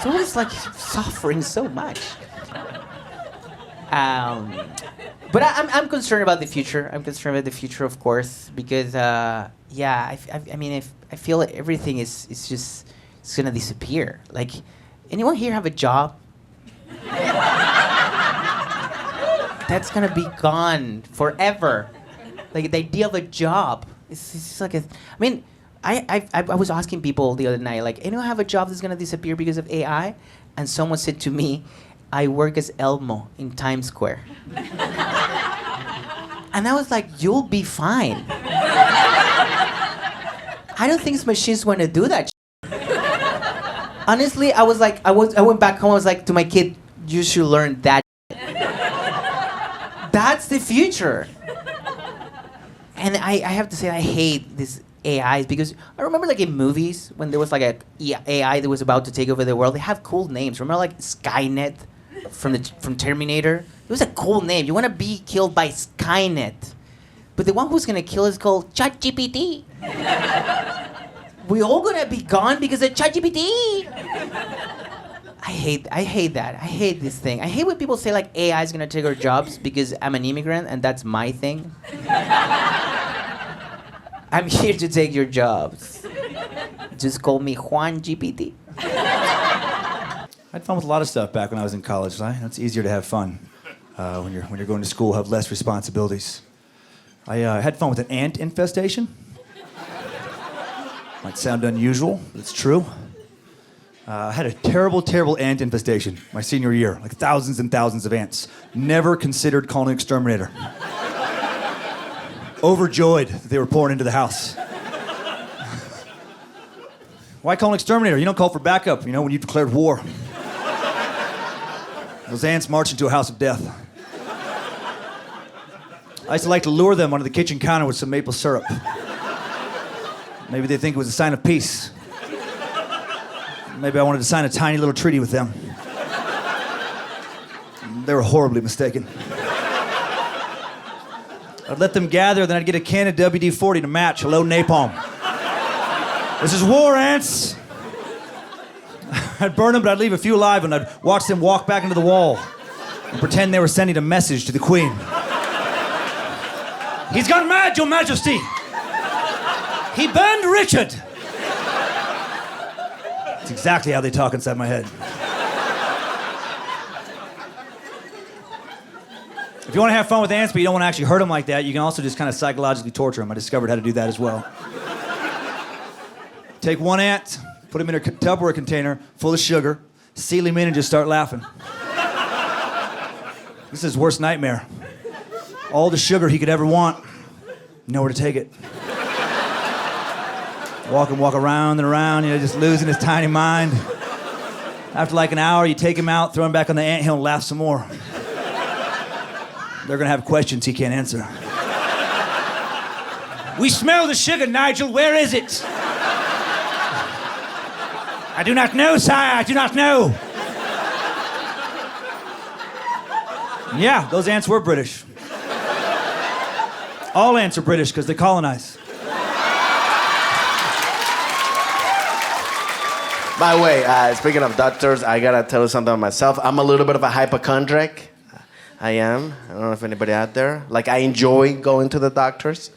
So it's like he's suffering so much. But I'm concerned about the future. I'm concerned about the future, of course, because I mean, I feel like everything is just it's gonna disappear. Like, anyone here have a job? That's gonna be gone forever. Like the idea of a job. It's just like I mean, I was asking people the other night, like, anyone have a job that's gonna disappear because of AI? And someone said to me, I work as Elmo in Times Square. And I was like, you'll be fine. I don't think machines want to do that. Honestly, I went back home, I was like to my kid, you should learn that. That's the future. And I have to say, I hate these AIs because I remember like in movies when there was like a AI that was about to take over the world, they have cool names. Remember like Skynet from Terminator? It was a cool name. You want to be killed by Skynet. But the one who's going to kill is called ChatGPT. We all going to be gone because of ChatGPT. I hate that. I hate this thing. I hate when people say like AI is going to take our jobs because I'm an immigrant and that's my thing. I'm here to take your jobs. Just call me Juan GPT. I had fun with a lot of stuff back when I was in college. Right? It's easier to have fun when you're going to school, have less responsibilities. I had fun with an ant infestation. Might sound unusual, but it's true. I had a terrible, terrible ant infestation my senior year, like thousands and thousands of ants. Never considered calling an exterminator. Overjoyed that they were pouring into the house. Why call an exterminator? You don't call for backup, you know, when you've declared war. Those ants march into a house of death. I used to like to lure them onto the kitchen counter with some maple syrup. Maybe they think it was a sign of peace. Maybe I wanted to sign a tiny little treaty with them. They were horribly mistaken. I'd let them gather, then I'd get a can of WD-40 to match. Hello, napalm. This is war, ants. I'd burn them, but I'd leave a few alive, and I'd watch them walk back into the wall. and pretend they were sending a message to the Queen. He's gone mad, Your Majesty. He burned Richard. It's exactly how they talk inside my head. If you want to have fun with ants, but you don't want to actually hurt them like that, you can also just kind of psychologically torture them. I discovered how to do that as well. Take one ant, put him in a Tupperware container full of sugar, seal him in, and just start laughing. This is his worst nightmare. All the sugar he could ever want, nowhere to take it. Walk around and around, just losing his tiny mind. After like an hour, you take him out, throw him back on the anthill, and laugh some more. They're gonna have questions he can't answer. We smell the sugar, Nigel. Where is it? I do not know, sire. I do not know. Yeah, those ants were British. All ants are British because they colonize. By the way, speaking of doctors, I gotta tell you something about myself. I'm a little bit of a hypochondriac. I am. I don't know if anybody out there. Like, I enjoy going to the doctors.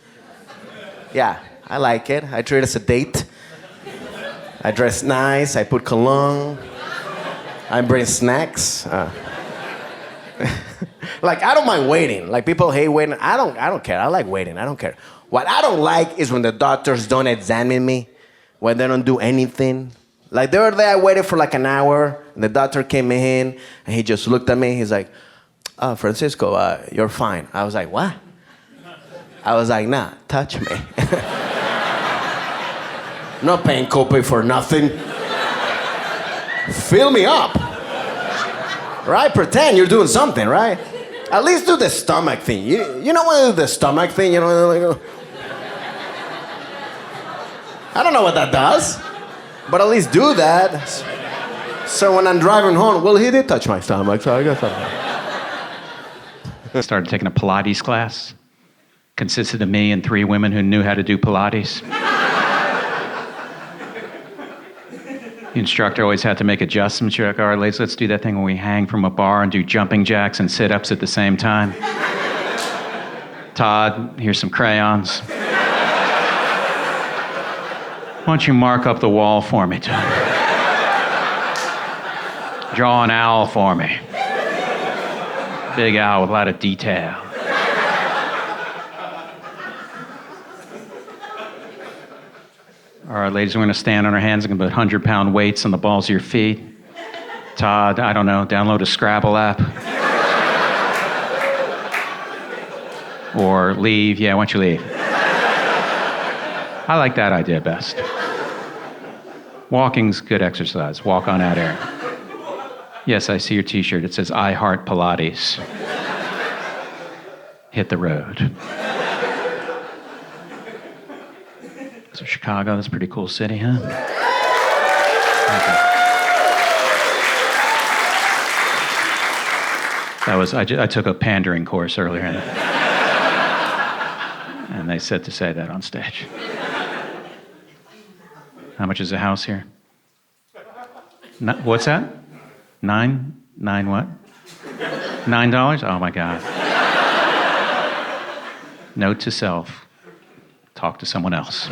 Yeah, I like it. I treat it as a date. I dress nice. I put cologne. I bring snacks. Like, I don't mind waiting. Like, people hate waiting. I don't care. I like waiting. I don't care. What I don't like is when the doctors don't examine me, when they don't do anything. Like, the other day I waited for like an hour, and the doctor came in, and he just looked at me. He's like, "Oh, Francisco, you're fine." I was like, "What?" I was like, "Nah, touch me." Not paying copay for nothing. Fill me up. Right? Pretend you're doing something, right? At least do the stomach thing. You know when you do the stomach thing? You know, like, I don't know what that does, but at least do that. So when I'm driving home, well, he did touch my stomach, so I guess I started taking a Pilates class. Consisted of me and 3 women who knew how to do Pilates. The instructor always had to make adjustments. You're like, "All right, ladies, let's do that thing when we hang from a bar and do jumping jacks and sit-ups at the same time." Todd, here's some crayons. Why don't you mark up the wall for me, Todd? Draw an owl for me. Big owl with a lot of detail. All right, ladies, we're going to stand on our hands and put 100-pound weights on the balls of your feet. Todd, I don't know, download a Scrabble app. Or leave. Yeah, why don't you leave? I like that idea best. Walking's good exercise. Walk on out air. Yes, I see your t-shirt. It says, "I heart Pilates." Hit the road. So Chicago, that's a pretty cool city, huh? I took a pandering course earlier, and they said to say that on stage. How much is a house here? What's that? Nine what? $9? Oh my God. Note to self, talk to someone else.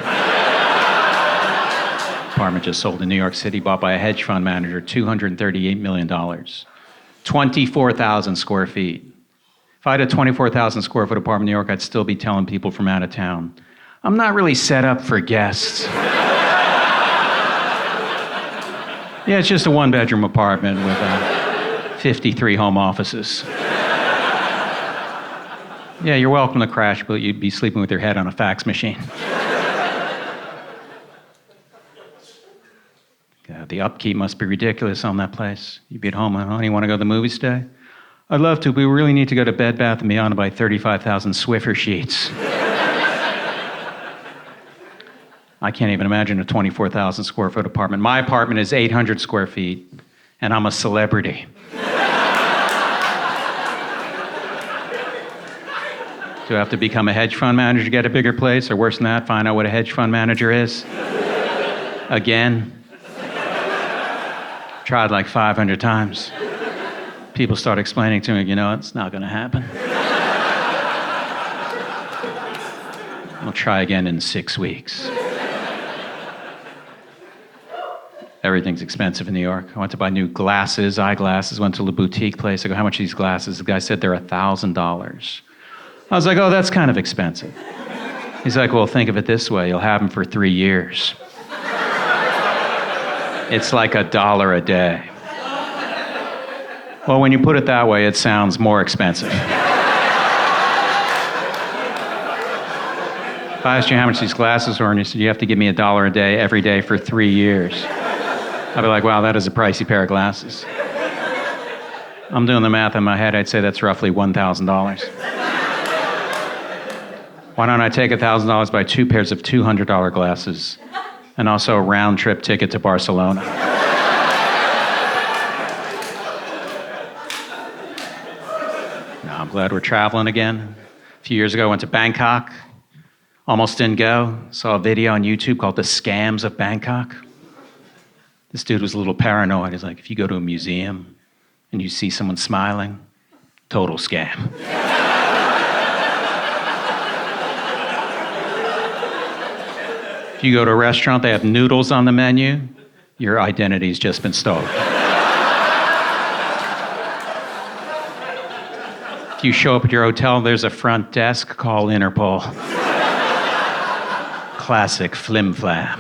Apartment just sold in New York City, bought by a hedge fund manager, $238 million. 24,000 square feet. If I had a 24,000 square foot apartment in New York, I'd still be telling people from out of town, "I'm not really set up for guests." Yeah, it's just a 1-bedroom apartment with 53 home offices. Yeah, you're welcome to crash, but you'd be sleeping with your head on a fax machine. The upkeep must be ridiculous on that place. You'd be at home, "Honey, you want to go to the movies today?" "I'd love to, but we really need to go to Bed Bath & Beyond to buy 35,000 Swiffer sheets." I can't even imagine a 24,000 square foot apartment. My apartment is 800 square feet, and I'm a celebrity. Do I have to become a hedge fund manager to get a bigger place? Or worse than that, find out what a hedge fund manager is? Again? Tried like 500 times. People start explaining to me, it's not going to happen. I'll try again in 6 weeks. Everything's expensive in New York. I went to buy new glasses, eyeglasses, went to the boutique place. I go, how much are these glasses? The guy said they're $1,000. I was like, oh, that's kind of expensive. He's like, well, think of it this way. You'll have them for 3 years. It's like $1 a day. Well, when you put it that way, it sounds more expensive. If I asked you how much these glasses were, and you said you have to give me $1 a day every day for 3 years, I'd be like, wow, that is a pricey pair of glasses. I'm doing the math in my head. I'd say that's roughly $1,000. Why don't I take $1,000, buy 2 pairs of $200 glasses, and also a round-trip ticket to Barcelona? No, I'm glad we're traveling again. A few years ago, I went to Bangkok. Almost didn't go. Saw a video on YouTube called The Scams of Bangkok. This dude was a little paranoid. He's like, if you go to a museum and you see someone smiling, total scam. If you go to a restaurant, they have noodles on the menu, your identity's just been stolen. If you show up at your hotel, there's a front desk, call Interpol. Classic flim-flam.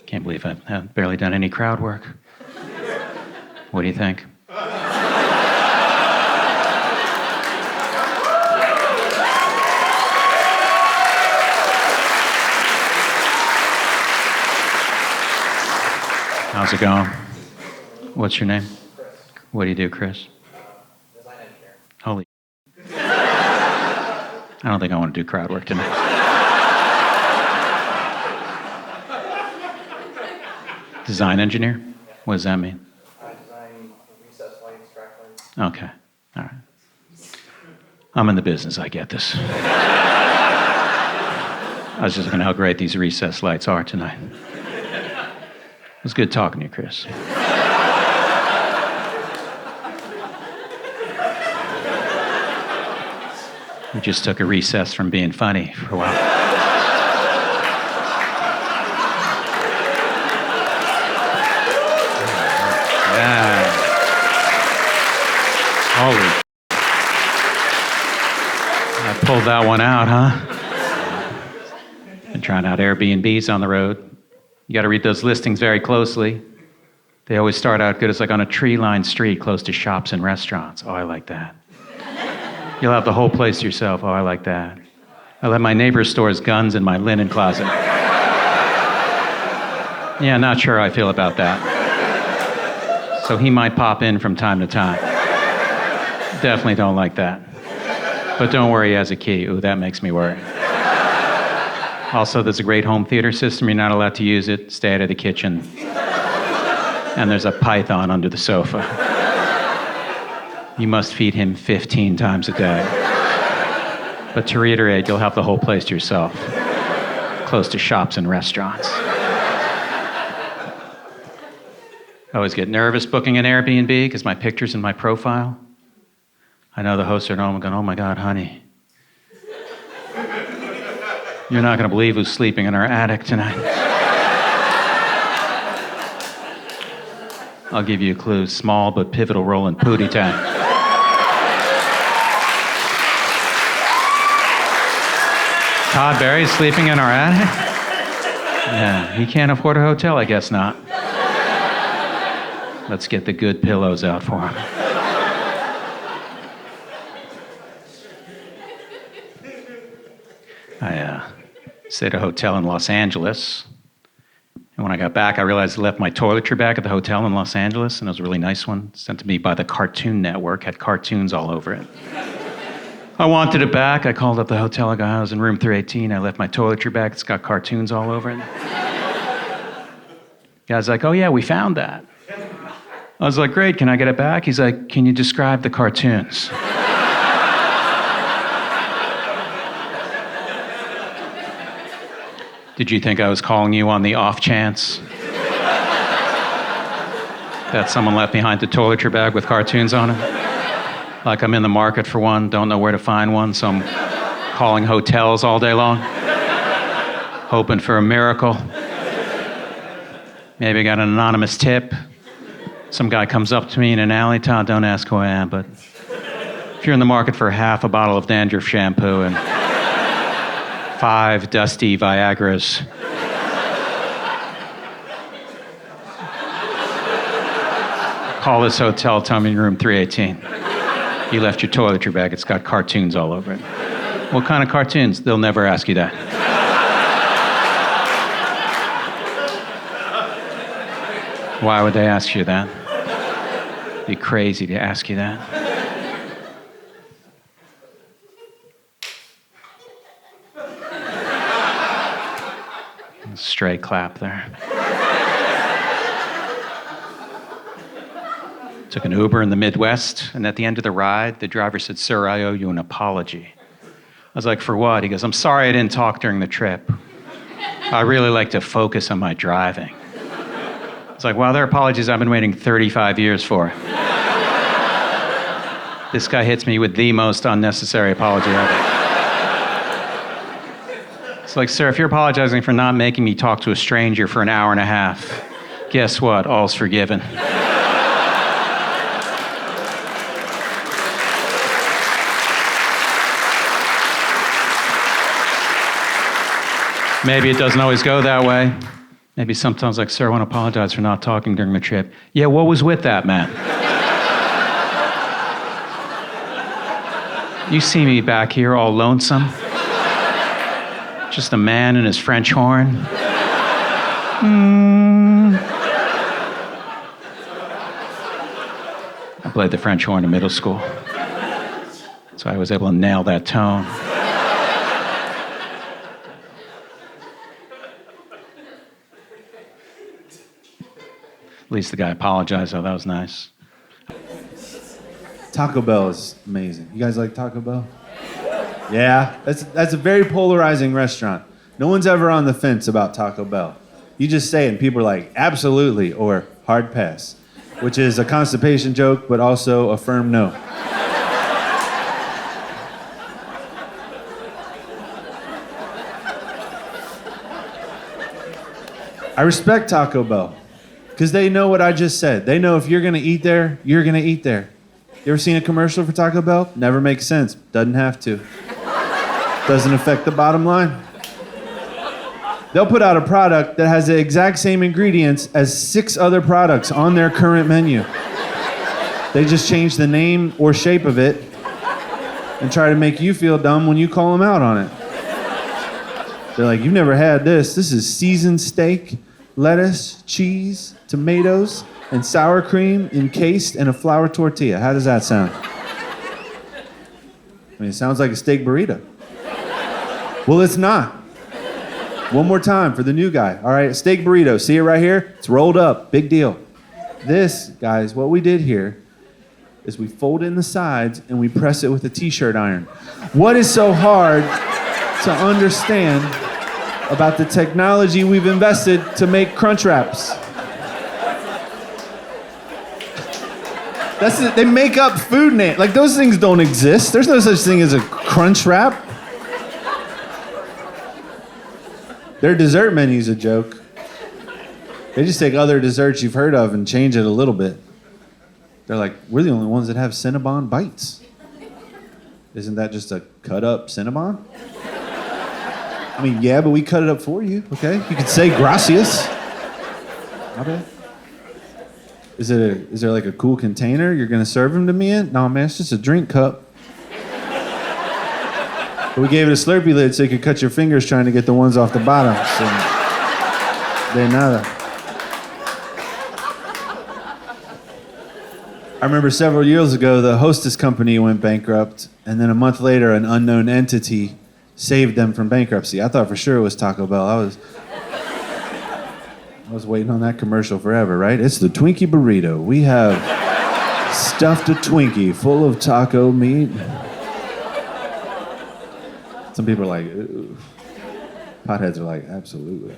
Can't believe I've barely done any crowd work. What do you think? How's it going? What's your name? What do you do, Chris? Design engineer. Holy. I don't think I want to do crowd work tonight. Design engineer? What does that mean? I design recessed lights, track lights. Okay. All right. I'm in the business. I get this. I was just looking at how great these recessed lights are tonight. It was good talking to you, Chris. We just took a recess from being funny for a while. Yeah. Holy. I pulled that one out, huh? Been trying out Airbnbs on the road. You got to read those listings very closely. They always start out good. It's like on a tree-lined street close to shops and restaurants. Oh, I like that. You'll have the whole place to yourself. Oh, I like that. I let my neighbor store his guns in my linen closet. Yeah, not sure how I feel about that. So he might pop in from time to time. Definitely don't like that. But don't worry, he has a key. Ooh, that makes me worry. Also, there's a great home theater system. You're not allowed to use it. Stay out of the kitchen. And there's a python under the sofa. You must feed him 15 times a day. But to reiterate, you'll have the whole place to yourself, close to shops and restaurants. I always get nervous booking an Airbnb because my picture's in my profile. I know the hosts are at home going, oh my God, honey. You're not going to believe who's sleeping in our attic tonight. I'll give you a clue. Small but pivotal role in Pootie Tang. Todd Barry's sleeping in our attic? Yeah, he can't afford a hotel, I guess not. Let's get the good pillows out for him. I stayed at a hotel in Los Angeles. And when I got back, I realized I left my toiletry bag at the hotel in Los Angeles, and it was a really nice one, sent to me by the Cartoon Network, had cartoons all over it. I wanted it back. I called up the hotel. I go, I was in room 318. I left my toiletry bag. It's got cartoons all over it. The guy's like, oh yeah, we found that. I was like, great, can I get it back? He's like, can you describe the cartoons? Did you think I was calling you on the off chance that someone left behind the toiletry bag with cartoons on it? Like I'm in the market for one, don't know where to find one, so I'm calling hotels all day long, hoping for a miracle. Maybe I got an anonymous tip. Some guy comes up to me in an alley, Todd, don't ask who I am, but if you're in the market for half a bottle of dandruff shampoo and 5 dusty Viagras, call this hotel, tell me in room 318. You left your toiletry bag, it's got cartoons all over it. What kind of cartoons? They'll never ask you that. Why would they ask you that? It'd be crazy to ask you that. Stray clap there. Took an Uber in the Midwest, and at the end of the ride, the driver said, "Sir, I owe you an apology." I was like, "For what?" He goes, "I'm sorry I didn't talk during the trip. I really like to focus on my driving." It's like, wow, there are apologies I've been waiting 35 years for. This guy hits me with the most unnecessary apology ever. It's like, sir, if you're apologizing for not making me talk to a stranger for an hour and a half, guess what? All's forgiven. Maybe it doesn't always go that way. Maybe sometimes, like, sir, I want to apologize for not talking during the trip. Yeah, what was with that, man? You see me back here all lonesome? Just a man and his French horn? I played the French horn in middle school, so I was able to nail that tone. At least the guy apologized, so that was nice. Taco Bell is amazing. You guys like Taco Bell? Yeah, that's a very polarizing restaurant. No one's ever on the fence about Taco Bell. You just say it and people are like, absolutely, or hard pass, which is a constipation joke, but also a firm no. I respect Taco Bell. Because they know what I just said. They know if you're going to eat there, you're going to eat there. You ever seen a commercial for Taco Bell? Never makes sense. Doesn't have to. Doesn't affect the bottom line. They'll put out a product that has the exact same ingredients as 6 other products on their current menu. They just change the name or shape of it and try to make you feel dumb when you call them out on it. They're like, you've never had this. This is seasoned steak, lettuce, cheese, tomatoes, and sour cream encased in a flour tortilla. How does that sound? I mean, it sounds like a steak burrito. Well, it's not. One more time for the new guy. All right, steak burrito. See it right here? It's rolled up. Big deal. This, guys, what we did here is we fold in the sides and we press it with a t-shirt iron. What is so hard to understand about the technology we've invested to make crunch wraps? That's it. They make up food names. Like, those things don't exist. There's no such thing as a crunch wrap. Their dessert menu's a joke. They just take other desserts you've heard of and change it a little bit. They're like, we're the only ones that have Cinnabon bites. Isn't that just a cut up Cinnabon? I mean, yeah, but we cut it up for you, okay? You could say gracias. Okay. Is there like a cool container you're gonna serve them to me in? No, man, it's just a drink cup. But we gave it a Slurpee lid so you could cut your fingers trying to get the ones off the bottom. So, de nada. I remember several years ago, the Hostess company went bankrupt, and then a month later, an unknown entity saved them from bankruptcy. I thought for sure it was Taco Bell. I was waiting on that commercial forever, right? It's the Twinkie burrito. We have stuffed a Twinkie full of taco meat. Some people are like, ooh. Potheads are like, absolutely.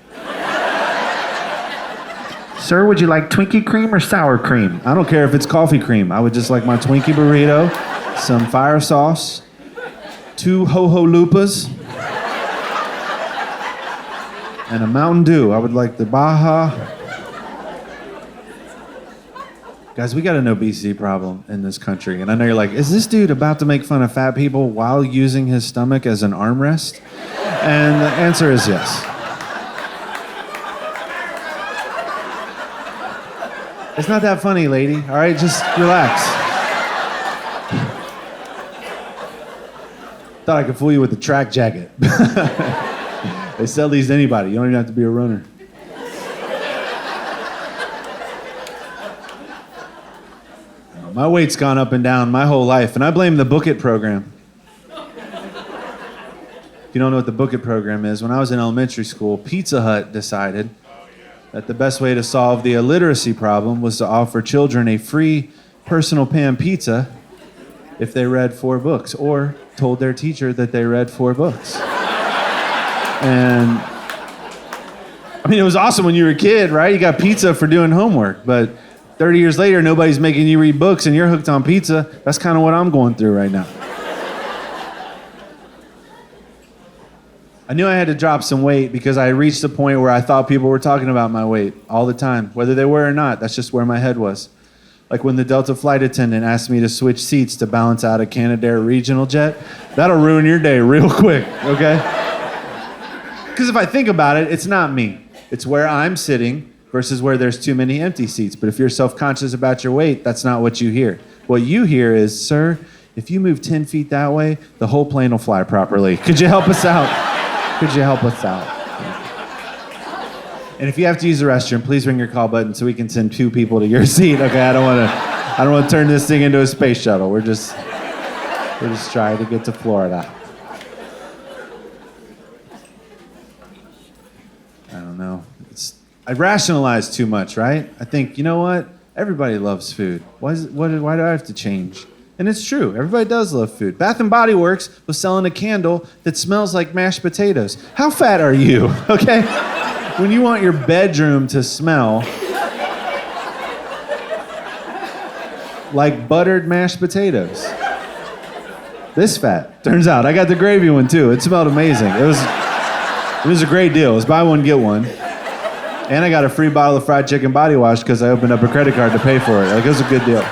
Sir, would you like Twinkie cream or sour cream? I don't care if it's coffee cream. I would just like my Twinkie burrito, some fire sauce, 2 Ho-Ho Lupas, and a Mountain Dew. I would like the Baja. Guys, we got an obesity problem in this country. And I know you're like, is this dude about to make fun of fat people while using his stomach as an armrest? And the answer is yes. It's not that funny, lady. All right, just relax. Thought I could fool you with the track jacket. They sell these to anybody. You don't even have to be a runner. My weight's gone up and down my whole life, and I blame the Book It program. If you don't know what the Book It program is, when I was in elementary school, Pizza Hut decided that the best way to solve the illiteracy problem was to offer children a free personal pan pizza if they read 4 books, or told their teacher that they read 4 books. And I mean, it was awesome when you were a kid, right? You got pizza for doing homework, but 30 years later, nobody's making you read books and you're hooked on pizza. That's kind of what I'm going through right now. I knew I had to drop some weight because I reached a point where I thought people were talking about my weight all the time, whether they were or not. That's just where my head was. Like when the Delta flight attendant asked me to switch seats to balance out a Canadair regional jet, that'll ruin your day real quick, okay? Because if I think about it, it's not me. It's where I'm sitting versus where there's too many empty seats. But if you're self-conscious about your weight, that's not what you hear. What you hear is, sir, if you move 10 feet that way, the whole plane will fly properly. Could you help us out? Could you help us out? And if you have to use the restroom, please ring your call button so we can send 2 people to your seat. Okay, I don't want to turn this thing into a space shuttle. We're just trying to get to Florida. I don't know. I rationalize too much, right? I think, you know what? Everybody loves food. Why do I have to change? And it's true. Everybody does love food. Bath & Body Works was selling a candle that smells like mashed potatoes. How fat are you? Okay? When you want your bedroom to smell like buttered mashed potatoes. This fat. Turns out I got the gravy one too. It smelled amazing. It was a great deal. It was buy one, get one. And I got a free bottle of fried chicken body wash because I opened up a credit card to pay for it. Like, it was a good deal.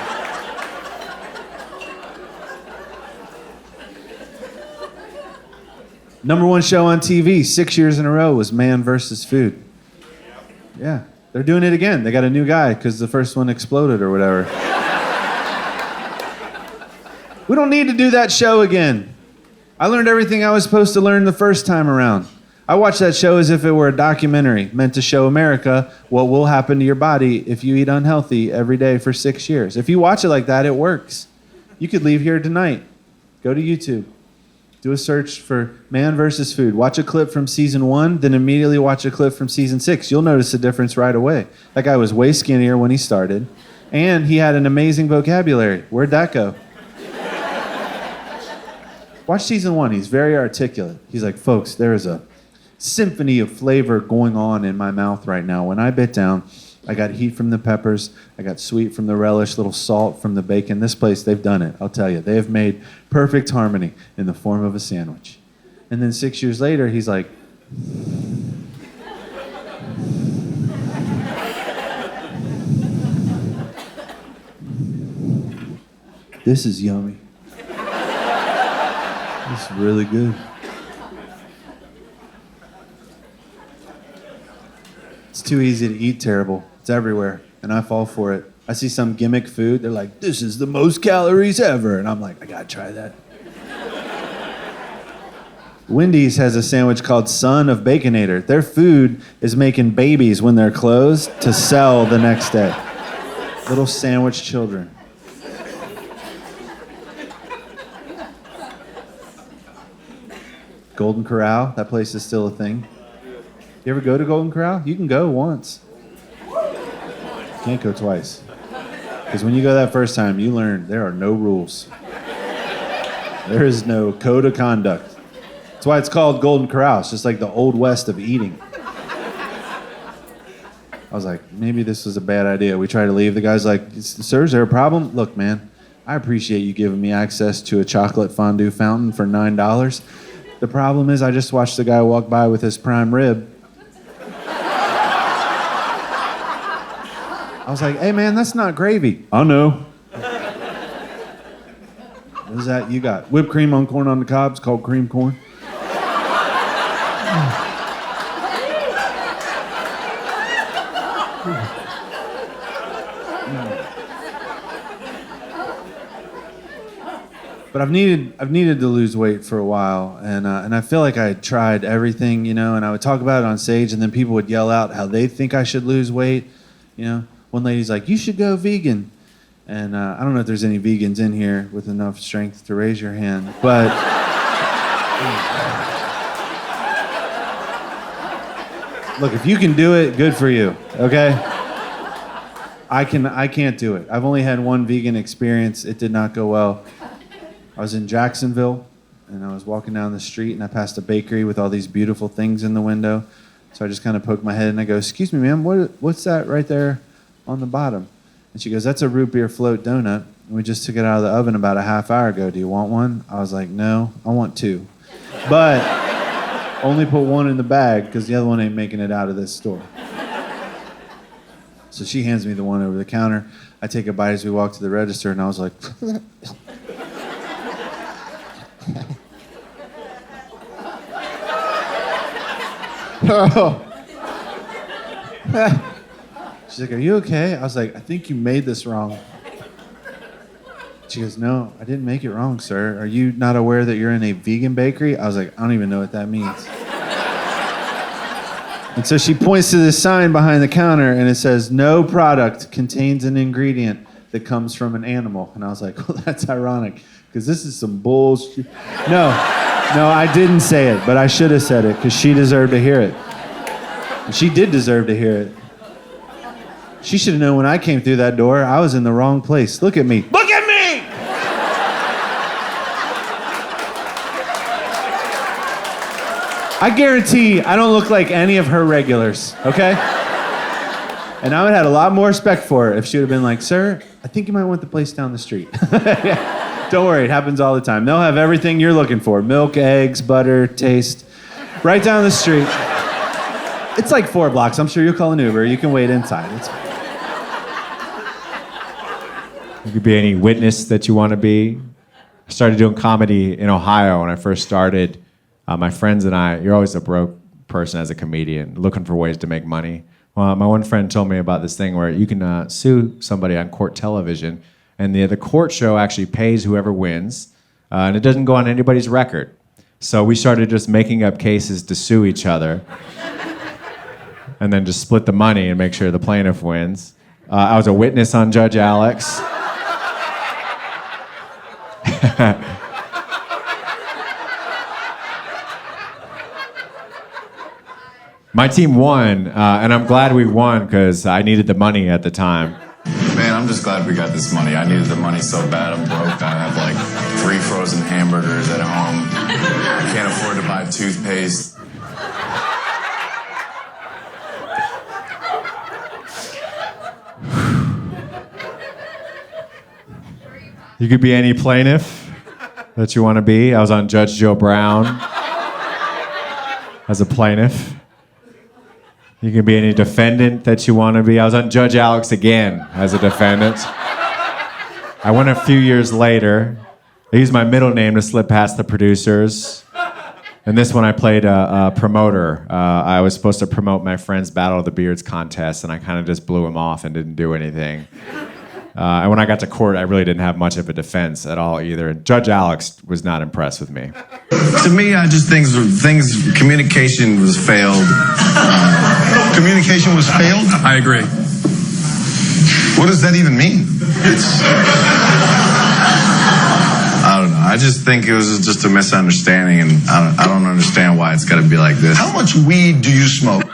Number 1 show on TV 6 years in a row was Man vs. Food. Yeah, they're doing it again. They got a new guy because the first one exploded or whatever. We don't need to do that show again. I learned everything I was supposed to learn the first time around. I watched that show as if it were a documentary meant to show America what will happen to your body if you eat unhealthy every day for 6 years. If you watch it like that, it works. You could leave here tonight. Go to YouTube. Do a search for Man vs. Food. Watch a clip from season 1, then immediately watch a clip from season 6. You'll notice a difference right away. That guy was way skinnier when he started, and he had an amazing vocabulary. Where'd that go? Watch season 1. He's very articulate. He's like, folks, there is a symphony of flavor going on in my mouth right now. When I bit down, I got heat from the peppers, I got sweet from the relish, little salt from the bacon. This place, they've done it, I'll tell you. They have made perfect harmony in the form of a sandwich. And then 6 years later, he's like, this is yummy. This is really good. It's too easy to eat terrible. It's everywhere, and I fall for it. I see some gimmick food, they're like, this is the most calories ever. And I'm like, I gotta try that. Wendy's has a sandwich called Son of Baconator. Their food is making babies when they're closed to sell the next day. Little sandwich children. Golden Corral, that place is still a thing. You ever go to Golden Corral? You can go once. Can't go twice. Because when you go that first time, you learn there are no rules. There is no code of conduct. That's why it's called Golden Corral. It's just like the old west of eating. I was like, maybe this was a bad idea. We try to leave. The guy's like, sir, is there a problem? Look, man, I appreciate you giving me access to a chocolate fondue fountain for $9. The problem is I just watched the guy walk by with his prime rib. I was like, hey, man, that's not gravy. I know. What is that you got? Whipped cream on corn on the cob. It's called cream corn. But I've needed to lose weight for a while, and I feel like I tried everything, you know, and I would talk about it on stage, and then people would yell out how they think I should lose weight. You know, one lady's like, you should go vegan. And I don't know if there's any vegans in here with enough strength to raise your hand, but look, if you can do it, good for you, okay? I can't do it. I've only had one vegan experience. It did not go well. I was in Jacksonville, and I was walking down the street, and I passed a bakery with all these beautiful things in the window. So I just kind of poked my head, and I go, excuse me, ma'am, what's that right there on the bottom? And she goes, that's a root beer float donut. And we just took it out of the oven about a half hour ago. Do you want one? I was like, no, I want two. But only put one in the bag, because the other one ain't making it out of this store. So she hands me the one over the counter. I take a bite as we walk to the register, and I was like... She's like, are you okay? I was like, I think you made this wrong. She goes, no, I didn't make it wrong, sir. Are you not aware that you're in a vegan bakery? I was like, I don't even know what that means. And so she points to this sign behind the counter, and it says, no product contains an ingredient that comes from an animal. And I was like, well, that's ironic, because this is some bullshit. No, I didn't say it, but I should have said it, because she deserved to hear it. And she did deserve to hear it. She should have known when I came through that door, I was in the wrong place. Look at me. Look at me! I guarantee I don't look like any of her regulars, okay? And I would have had a lot more respect for her if she would have been like, sir, I think you might want the place down the street. Yeah. Don't worry, it happens all the time. They'll have everything you're looking for. Milk, eggs, butter, taste. Right down the street. It's like 4 blocks. I'm sure you'll call an Uber. You can wait inside. It's fine. You could be any witness that you want to be. I started doing comedy in Ohio when I first started. My friends and I, you're always a broke person as a comedian, looking for ways to make money. Well, my one friend told me about this thing where you can sue somebody on court television, and the court show actually pays whoever wins, and it doesn't go on anybody's record. So we started just making up cases to sue each other, and then just split the money and make sure the plaintiff wins. I was a witness on Judge Alex. My team won, and I'm glad we won because I needed the money at the time. Man, I'm just glad we got this money. I needed the money so bad. I'm broke. I have like 3 frozen hamburgers at home. I can't afford to buy toothpaste. You could be any plaintiff that you want to be. I was on Judge Joe Brown as a plaintiff. You can be any defendant that you want to be. I was on Judge Alex again as a defendant. I went a few years later. I used my middle name to slip past the producers. And this one I played a promoter. I was supposed to promote my friend's Battle of the Beards contest, and I kind of just blew him off and didn't do anything. And when I got to court, I really didn't have much of a defense at all either. And Judge Alex was not impressed with me. To me, I just think communication was failed. Communication was failed? I agree. What does that even mean? I don't know. I just think it was just a misunderstanding, and I don't understand why it's got to be like this. How much weed do you smoke?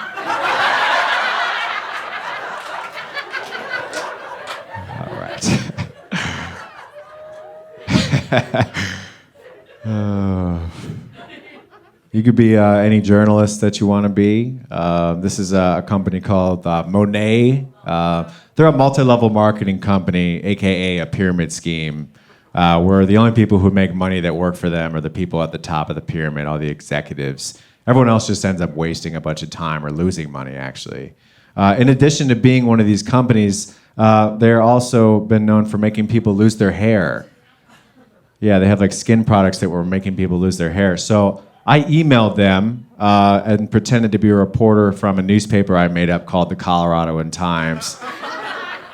could be any journalist that you want to be. This is a company called Monet. They're a multi-level marketing company, aka a pyramid scheme, where the only people who make money that work for them are the people at the top of the pyramid, all the executives. Everyone else just ends up wasting a bunch of time or losing money, actually. In addition to being one of these companies, they're also been known for making people lose their hair. Yeah, they have like skin products that were making people lose their hair. So I emailed them and pretended to be a reporter from a newspaper I made up called the Coloradoan Times.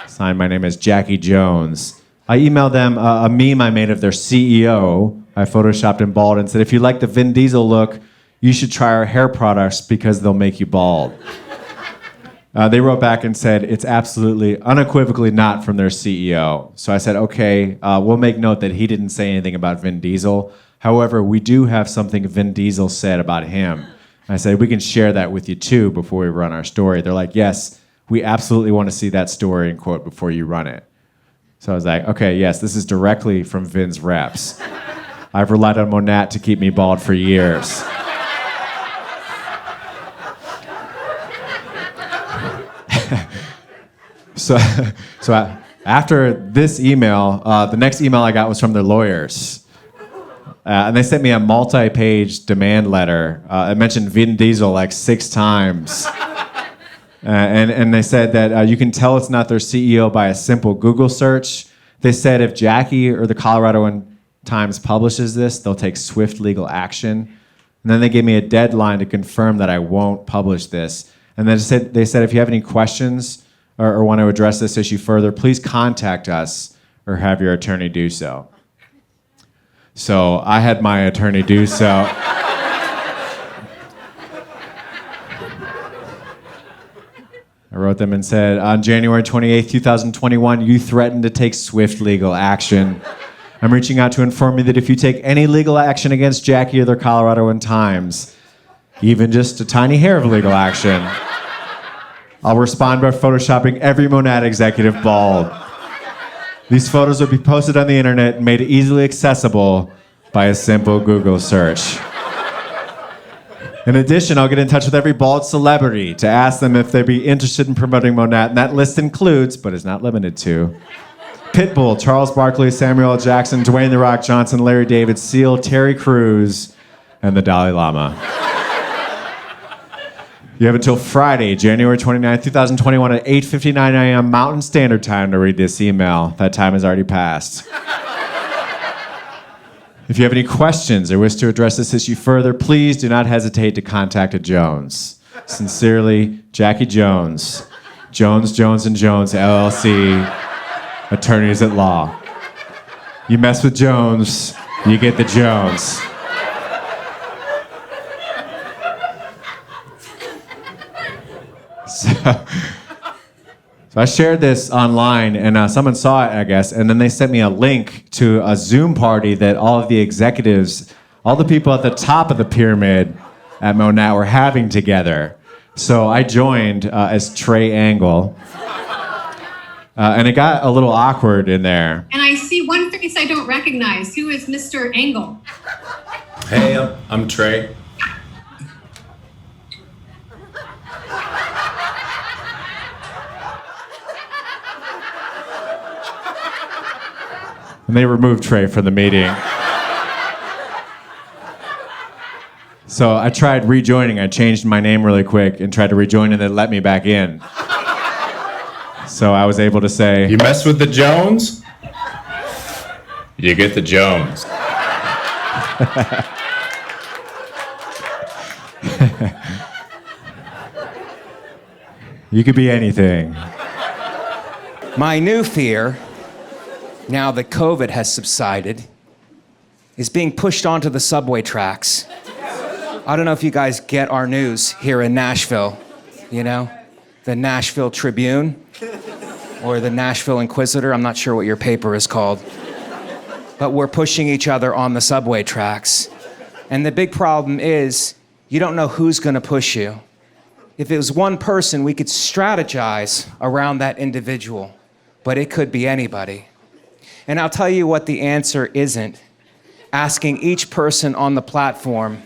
Signed, my name is Jackie Jones. I emailed them a meme I made of their CEO. I photoshopped him bald and said, if you like the Vin Diesel look, you should try our hair products because they'll make you bald. They wrote back and said, it's absolutely, unequivocally not from their CEO. So I said, okay, we'll make note that he didn't say anything about Vin Diesel. However, we do have something Vin Diesel said about him. I said, we can share that with you too before we run our story. They're like, yes, we absolutely want to see that story and quote before you run it. So I was like, okay, yes, this is directly from Vin's reps. I've relied on Monat to keep me bald for years. So after this email, the next email I got was from their lawyers. And they sent me a multi-page demand letter. It mentioned Vin Diesel like 6 times. And they said that you can tell it's not their CEO by a simple Google search. They said if Jackie or the Coloradoan Times publishes this, they'll take swift legal action. And then they gave me a deadline to confirm that I won't publish this. And then they said if you have any questions or want to address this issue further, please contact us or have your attorney do so. So I had my attorney do so. I wrote them and said, on January 28th, 2021, you threatened to take swift legal action. I'm reaching out to inform you that if you take any legal action against Jackie or the Coloradoan Times, even just a tiny hair of legal action, I'll respond by photoshopping every Monad executive bald. These photos will be posted on the internet and made easily accessible by a simple Google search. In addition, I'll get in touch with every bald celebrity to ask them if they'd be interested in promoting Monat, and that list includes, but is not limited to, Pitbull, Charles Barkley, Samuel L. Jackson, Dwayne "The Rock" Johnson, Larry David, Seal, Terry Crews, and the Dalai Lama. You have until Friday, January 29th, 2021 at 8:59 a.m. Mountain Standard Time to read this email. That time has already passed. If you have any questions or wish to address this issue further, please do not hesitate to contact a Jones. Sincerely, Jackie Jones. Jones, Jones & Jones, LLC, attorneys at law. You mess with Jones, you get the Jones. So I shared this online, and someone saw it, I guess, and then they sent me a link to a Zoom party that all of the executives, all the people at the top of the pyramid at Monat were having together. So I joined as Trey Angle, and it got a little awkward in there. And I see one face I don't recognize. Who is Mr. Angle? Hey, I'm Trey. And they removed Trey from the meeting. So I tried rejoining. I changed my name really quick and tried to rejoin, and they let me back in. So I was able to say, You mess with the Jones, you get the Jones. You could be anything. My new fear, now that COVID has subsided, is being pushed onto the subway tracks. I don't know if you guys get our news here in Nashville, you know? The Nashville Tribune or the Nashville Inquisitor. I'm not sure what your paper is called. But we're pushing each other on the subway tracks. And the big problem is you don't know who's gonna push you. If it was one person, we could strategize around that individual, but it could be anybody. And I'll tell you what the answer isn't. Asking each person on the platform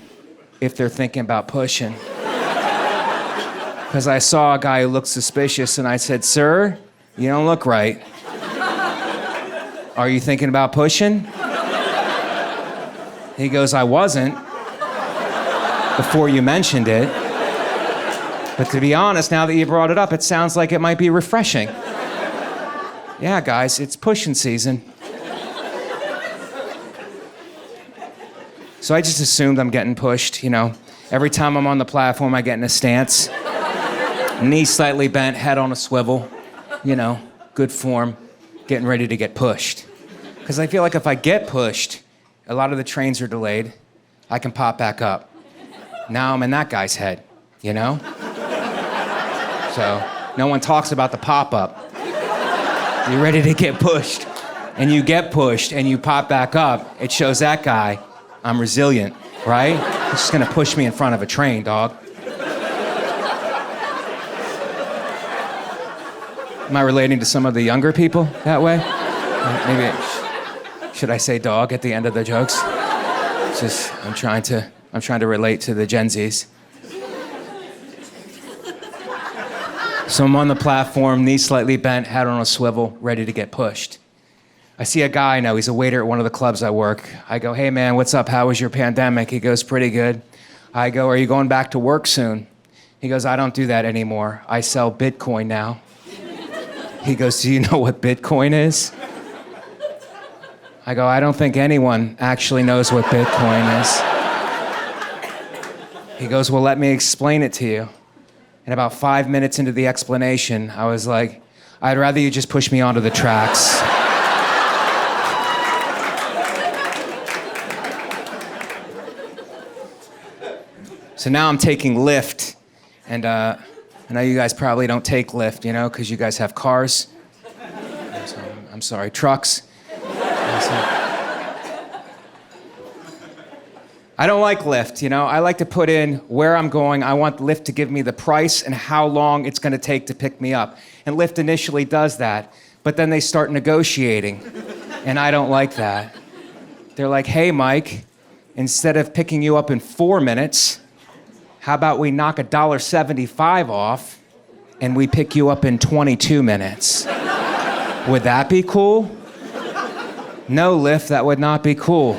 if they're thinking about pushing. Because I saw a guy who looked suspicious, and I said, "Sir, you don't look right. Are you thinking about pushing?" He goes, "I wasn't before you mentioned it. But to be honest, now that you brought it up, it sounds like it might be refreshing." Yeah, guys, it's pushing season. So I just assumed I'm getting pushed, you know. Every time I'm on the platform, I get in a stance. Knees slightly bent, head on a swivel. You know, good form, getting ready to get pushed. Because I feel like if I get pushed, a lot of the trains are delayed, I can pop back up. Now I'm in that guy's head, you know? So no one talks about the pop-up. You're ready to get pushed, and you get pushed, and you pop back up. It shows that guy I'm resilient, right? He's just gonna push me in front of a train, dog. Am I relating to some of the younger people that way? Maybe, should I say dog at the end of the jokes? It's just, I'm trying to relate to the Gen Zs. So I'm on the platform, knees slightly bent, head on a swivel, ready to get pushed. I see a guy I know, he's a waiter at one of the clubs I work. I go, "Hey man, what's up? How was your pandemic?" He goes, "Pretty good." I go, "Are you going back to work soon?" He goes, "I don't do that anymore. I sell Bitcoin now." He goes, "Do you know what Bitcoin is?" I go, "I don't think anyone actually knows what Bitcoin is." He goes, "Well, let me explain it to you." And about 5 minutes into the explanation, I was like, "I'd rather you just push me onto the tracks." So now I'm taking Lyft, and I know you guys probably don't take Lyft, you know, because you guys have cars. I'm sorry, trucks. I don't like Lyft, you know. I like to put in where I'm going. I want Lyft to give me the price and how long it's going to take to pick me up. And Lyft initially does that, but then they start negotiating, and I don't like that. They're like, "Hey, Mike, instead of picking you up in 4 minutes, how about we knock $1.75 off and we pick you up in 22 minutes? Would that be cool?" No, Lyft, that would not be cool.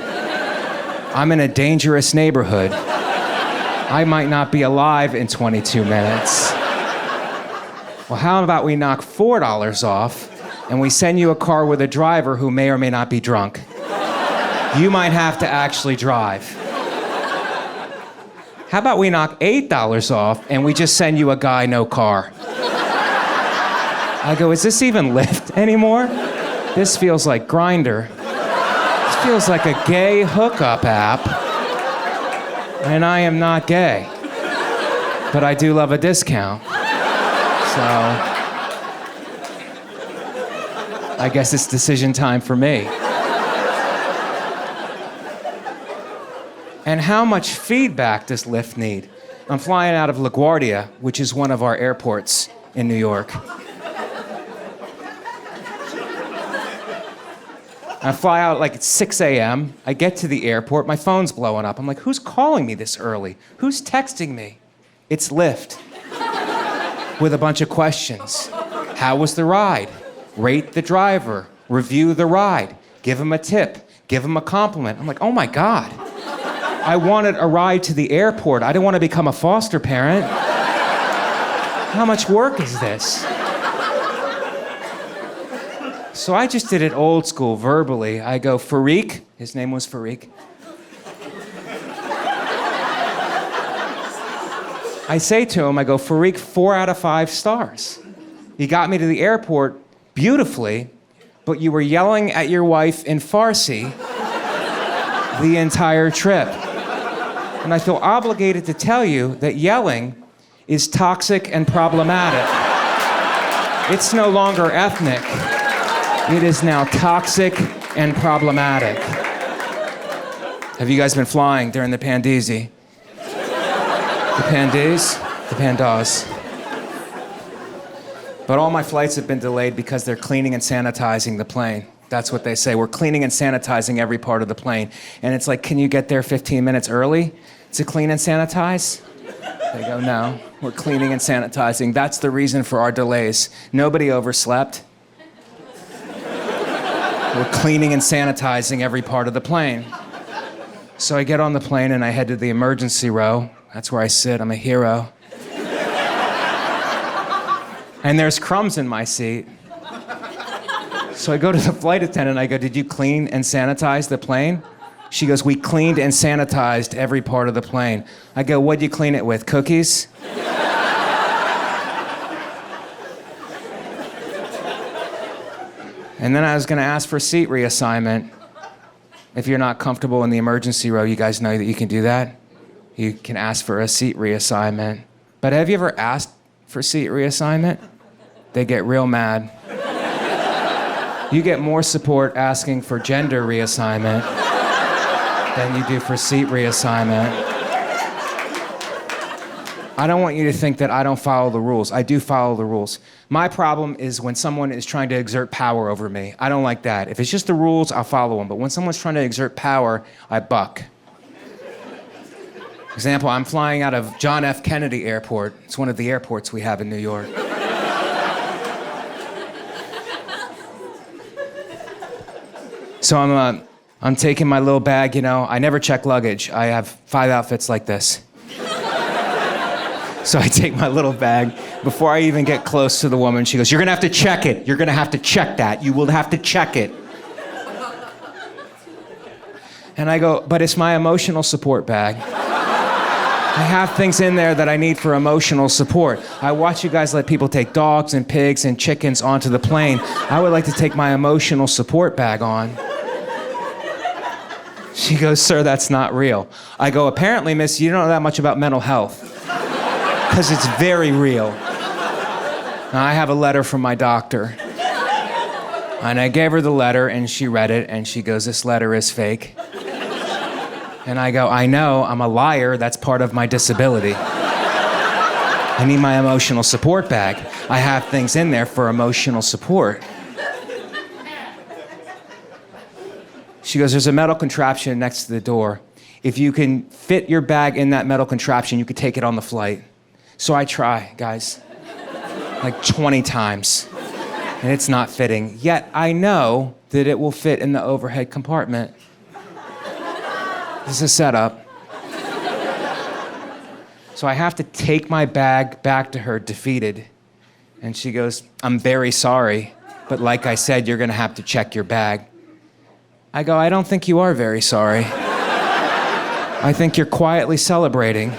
I'm in a dangerous neighborhood. I might not be alive in 22 minutes. Well, how about we knock $4 off and we send you a car with a driver who may or may not be drunk? You might have to actually drive. How about we knock $8 off and we just send you a guy, no car? I go, "Is this even Lyft anymore? This feels like Grindr. This feels like a gay hookup app. And I am not gay. But I do love a discount. So I guess it's decision time for me." And how much feedback does Lyft need? I'm flying out of LaGuardia, which is one of our airports in New York. I fly out like at 6 a.m. I get to the airport, my phone's blowing up. I'm like, who's calling me this early? Who's texting me? It's Lyft. With a bunch of questions. How was the ride? Rate the driver. Review the ride. Give him a tip. Give him a compliment. I'm like, oh my God. I wanted a ride to the airport. I didn't want to become a foster parent. How much work is this? So I just did it old school, verbally. I go, Farik. His name was Farik. I say to him, I go, Farik, 4 out of 5 stars. You got me to the airport beautifully, but you were yelling at your wife in Farsi the entire trip. And I feel obligated to tell you that yelling is toxic and problematic. It's no longer ethnic. It is now toxic and problematic. Have you guys been flying during the Pandesi? The Pandas? The Pandas. But all my flights have been delayed because they're cleaning and sanitizing the plane. That's what they say. We're cleaning and sanitizing every part of the plane. And it's like, can you get there 15 minutes early to clean and sanitize? They go, no, we're cleaning and sanitizing. That's the reason for our delays. Nobody overslept. We're cleaning and sanitizing every part of the plane. So I get on the plane and I head to the emergency row. That's where I sit. I'm a hero. And there's crumbs in my seat. So I go to the flight attendant. I go, did you clean and sanitize the plane? She goes, we cleaned and sanitized every part of the plane. I go, what'd you clean it with, cookies? And then I was gonna ask for seat reassignment. If you're not comfortable in the emergency row, you guys know that you can do that. You can ask for a seat reassignment. But have you ever asked for seat reassignment? They get real mad. You get more support asking for gender reassignment than you do for seat reassignment. I don't want you to think that I don't follow the rules. I do follow the rules. My problem is when someone is trying to exert power over me. I don't like that. If it's just the rules, I'll follow them. But when someone's trying to exert power, I buck. Example, I'm flying out of John F. Kennedy Airport. It's one of the airports we have in New York. So I'm taking my little bag, you know. I never check luggage. I have 5 outfits like this. So I take my little bag. Before I even get close to the woman, she goes, you're gonna have to check it. You're gonna have to check that. You will have to check it. And I go, but it's my emotional support bag. I have things in there that I need for emotional support. I watch you guys let people take dogs and pigs and chickens onto the plane. I would like to take my emotional support bag on. She goes, sir, that's not real. I go, apparently, miss, you don't know that much about mental health. Because it's very real. Now, I have a letter from my doctor. And I gave her the letter, and she read it, and she goes, this letter is fake. And I go, I know, I'm a liar. That's part of my disability. I need my emotional support bag. I have things in there for emotional support. She goes, there's a metal contraption next to the door. If you can fit your bag in that metal contraption, you could take it on the flight. So I try, guys, like 20 times, and it's not fitting. Yet I know that it will fit in the overhead compartment. This is a setup. So I have to take my bag back to her, defeated. And she goes, I'm very sorry, but like I said, you're gonna have to check your bag. I go, I don't think you are very sorry. I think you're quietly celebrating.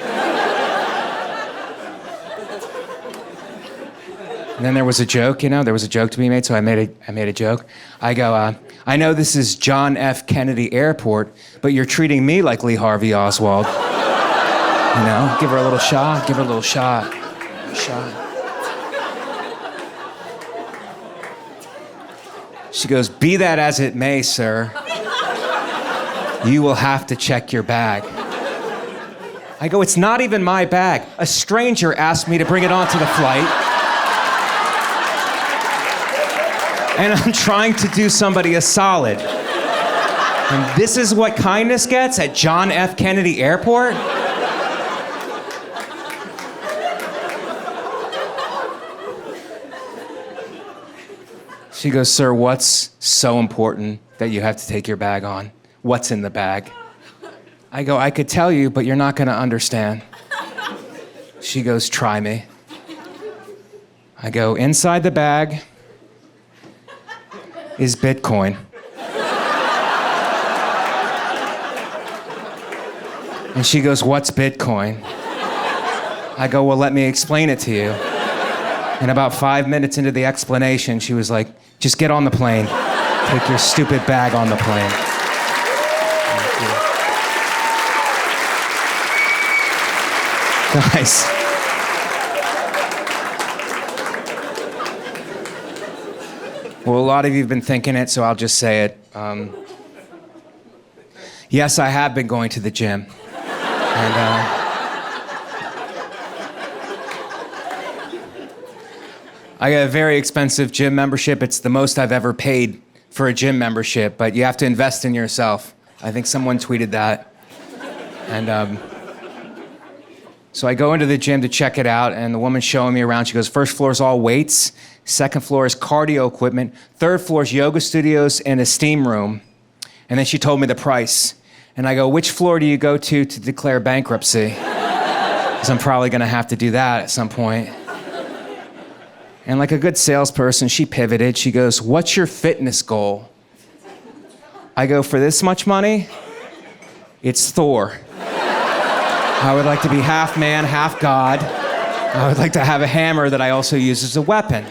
And then there was a joke, you know, there was a joke to be made, so I made a joke. I go, I know this is John F. Kennedy Airport, but you're treating me like Lee Harvey Oswald. You know, give her a little shot, give her a little shot. Shot. She goes, be that as it may, sir, you will have to check your bag. I go, it's not even my bag. A stranger asked me to bring it onto the flight. And I'm trying to do somebody a solid. And this is what kindness gets at John F. Kennedy Airport? She goes, sir, what's so important that you have to take your bag on? What's in the bag? I go, I could tell you, but you're not gonna understand. She goes, try me. I go, inside the bag is Bitcoin. And she goes, what's Bitcoin? I go, well, let me explain it to you. And about 5 minutes into the explanation, she was like, just get on the plane. Take your stupid bag on the plane. Thank you. Guys. Well, a lot of you have been thinking it, so I'll just say it. Yes, I have been going to the gym. And, I got a very expensive gym membership. It's the most I've ever paid for a gym membership, but you have to invest in yourself. I think someone tweeted that. And so I go into the gym to check it out, and the woman's showing me around. She goes, first floor is all weights, second floor is cardio equipment, third floor is yoga studios and a steam room. And then she told me the price. And I go, which floor do you go to declare bankruptcy? Because I'm probably gonna have to do that at some point. And like a good salesperson, she pivoted. She goes, what's your fitness goal? I go, for this much money, it's Thor. I would like to be half man, half God. I would like to have a hammer that I also use as a weapon.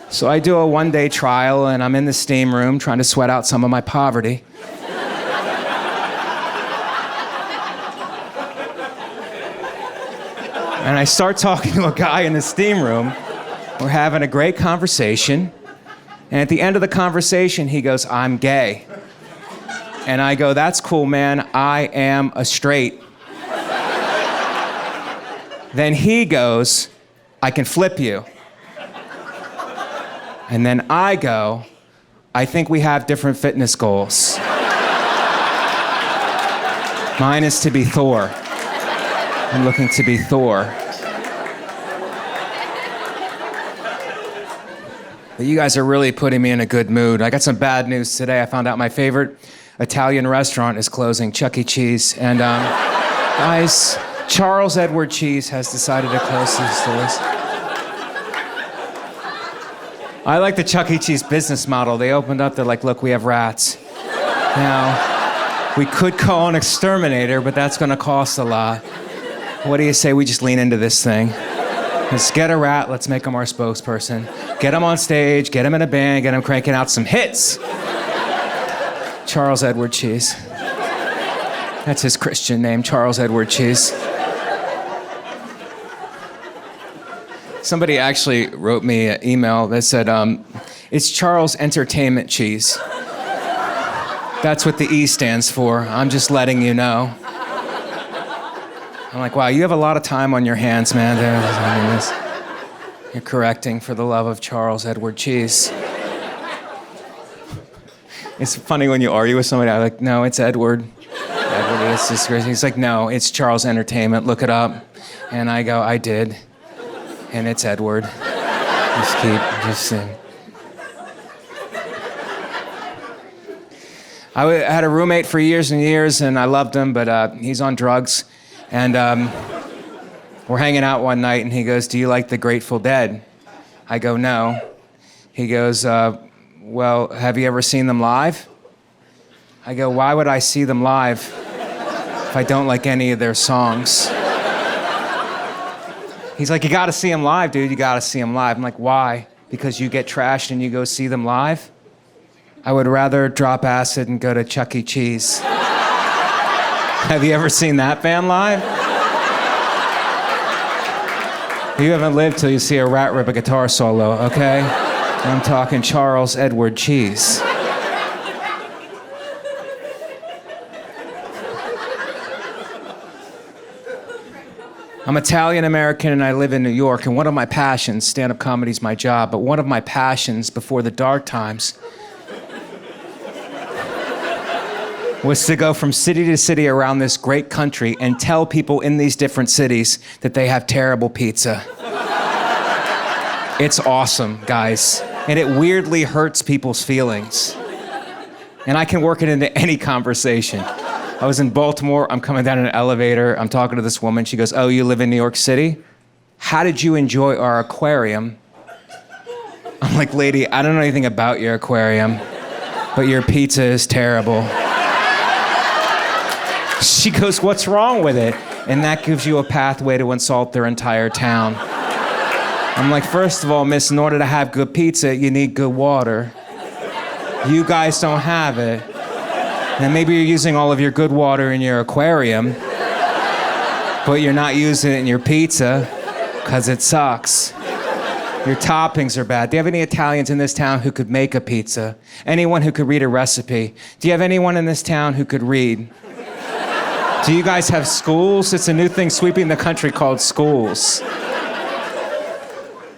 So I do a one-day trial, and I'm in the steam room trying to sweat out some of my poverty. And I start talking to a guy in the steam room. We're having a great conversation. And at the end of the conversation, he goes, I'm gay. And I go, that's cool, man. I am a straight. Then he goes, I can flip you. And then I go, I think we have different fitness goals. Mine is to be Thor. I'm looking to be Thor. But you guys are really putting me in a good mood. I got some bad news today. I found out my favorite Italian restaurant is closing, Chuck E. Cheese. And guys, Charles Edward Cheese has decided to close his doors. I like the Chuck E. Cheese business model. They opened up, they're like, look, we have rats. Now, we could call an exterminator, but that's gonna cost a lot. What do you say we just lean into this thing? Let's get a rat, let's make him our spokesperson. Get him on stage, get him in a band, get him cranking out some hits. Charles Edward Cheese. That's his Christian name, Charles Edward Cheese. Somebody actually wrote me an email that said, it's Charles Entertainment Cheese. That's what the E stands for. I'm just letting you know. I'm like, wow, you have a lot of time on your hands, man. You're correcting for the love of Charles Edward Cheese. It's funny when you argue with somebody, I'm like, no, it's Edward. Edward is this. He's like, no, it's Charles Entertainment, look it up. And I go, I did. And it's Edward. Just I had a roommate for years and years, and I loved him, but he's on drugs. And we're hanging out one night, and he goes, do you like the Grateful Dead? I go, no. He goes, well, have you ever seen them live? I go, why would I see them live if I don't like any of their songs? He's like, you gotta see them live, dude, you gotta see them live. I'm like, why? Because you get trashed and you go see them live? I would rather drop acid and go to Chuck E. Cheese. Have you ever seen that band live? You haven't lived till you see a rat rip a guitar solo, okay? I'm talking Charles Edward Cheese. I'm Italian American and I live in New York, and one of my passions, stand-up comedy is my job, but one of my passions before the dark times was to go from city to city around this great country and tell people in these different cities that they have terrible pizza. It's awesome, guys. And it weirdly hurts people's feelings. And I can work it into any conversation. I was in Baltimore, I'm coming down in an elevator, I'm talking to this woman, she goes, oh, you live in New York City? How did you enjoy our aquarium? I'm like, lady, I don't know anything about your aquarium, but your pizza is terrible. She goes, what's wrong with it? And that gives you a pathway to insult their entire town. I'm like, first of all, miss, in order to have good pizza, you need good water. You guys don't have it. And maybe you're using all of your good water in your aquarium, but you're not using it in your pizza, because it sucks. Your toppings are bad. Do you have any Italians in this town who could make a pizza? Anyone who could read a recipe? Do you have anyone in this town who could read? Do you guys have schools? It's a new thing sweeping the country called schools.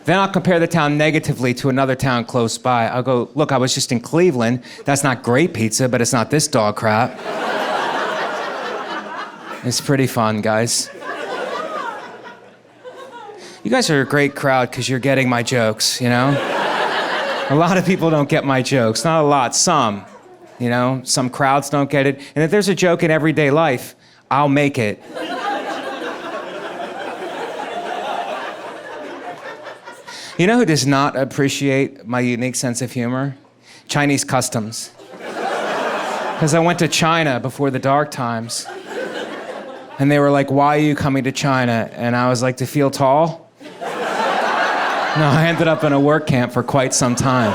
Then I'll compare the town negatively to another town close by. I'll go, look, I was just in Cleveland. That's not great pizza, but it's not this dog crap. It's pretty fun, guys. You guys are a great crowd because you're getting my jokes, you know? A lot of people don't get my jokes. Not a lot, some. You know, some crowds don't get it. And if there's a joke in everyday life, I'll make it. You know who does not appreciate my unique sense of humor? Chinese customs. Because I went to China before the dark times. And they were like, why are you coming to China? And I was like, to feel tall? No, I ended up in a work camp for quite some time.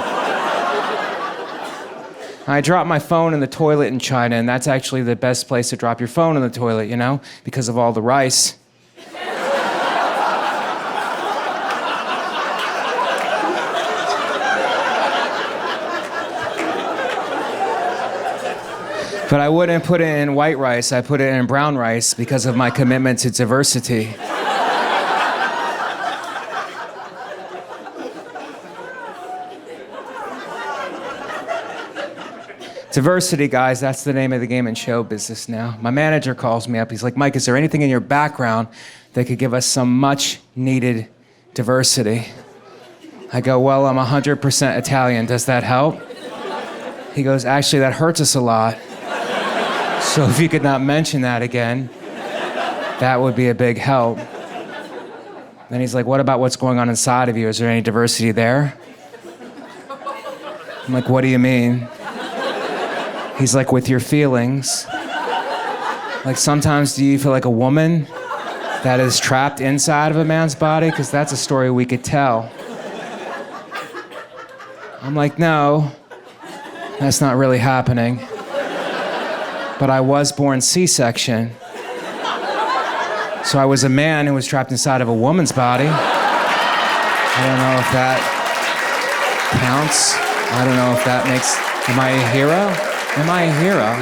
I dropped my phone in the toilet in China, and that's actually the best place to drop your phone in the toilet, you know, because of all the rice. But I wouldn't put it in white rice, I put it in brown rice because of my commitment to diversity. Diversity, guys, that's the name of the game in show business now. My manager calls me up. He's like, Mike, is there anything in your background that could give us some much needed diversity? I go, well, I'm 100% Italian. Does that help? He goes, actually, that hurts us a lot. So if you could not mention that again, that would be a big help. Then he's like, what about what's going on inside of you? Is there any diversity there? I'm like, what do you mean? He's like, with your feelings. Like, sometimes do you feel like a woman that is trapped inside of a man's body? Because that's a story we could tell. I'm like, no, that's not really happening. But I was born C-section. So I was a man who was trapped inside of a woman's body. I don't know if that counts. I don't know if that makes... Am I a hero? Am I a hero?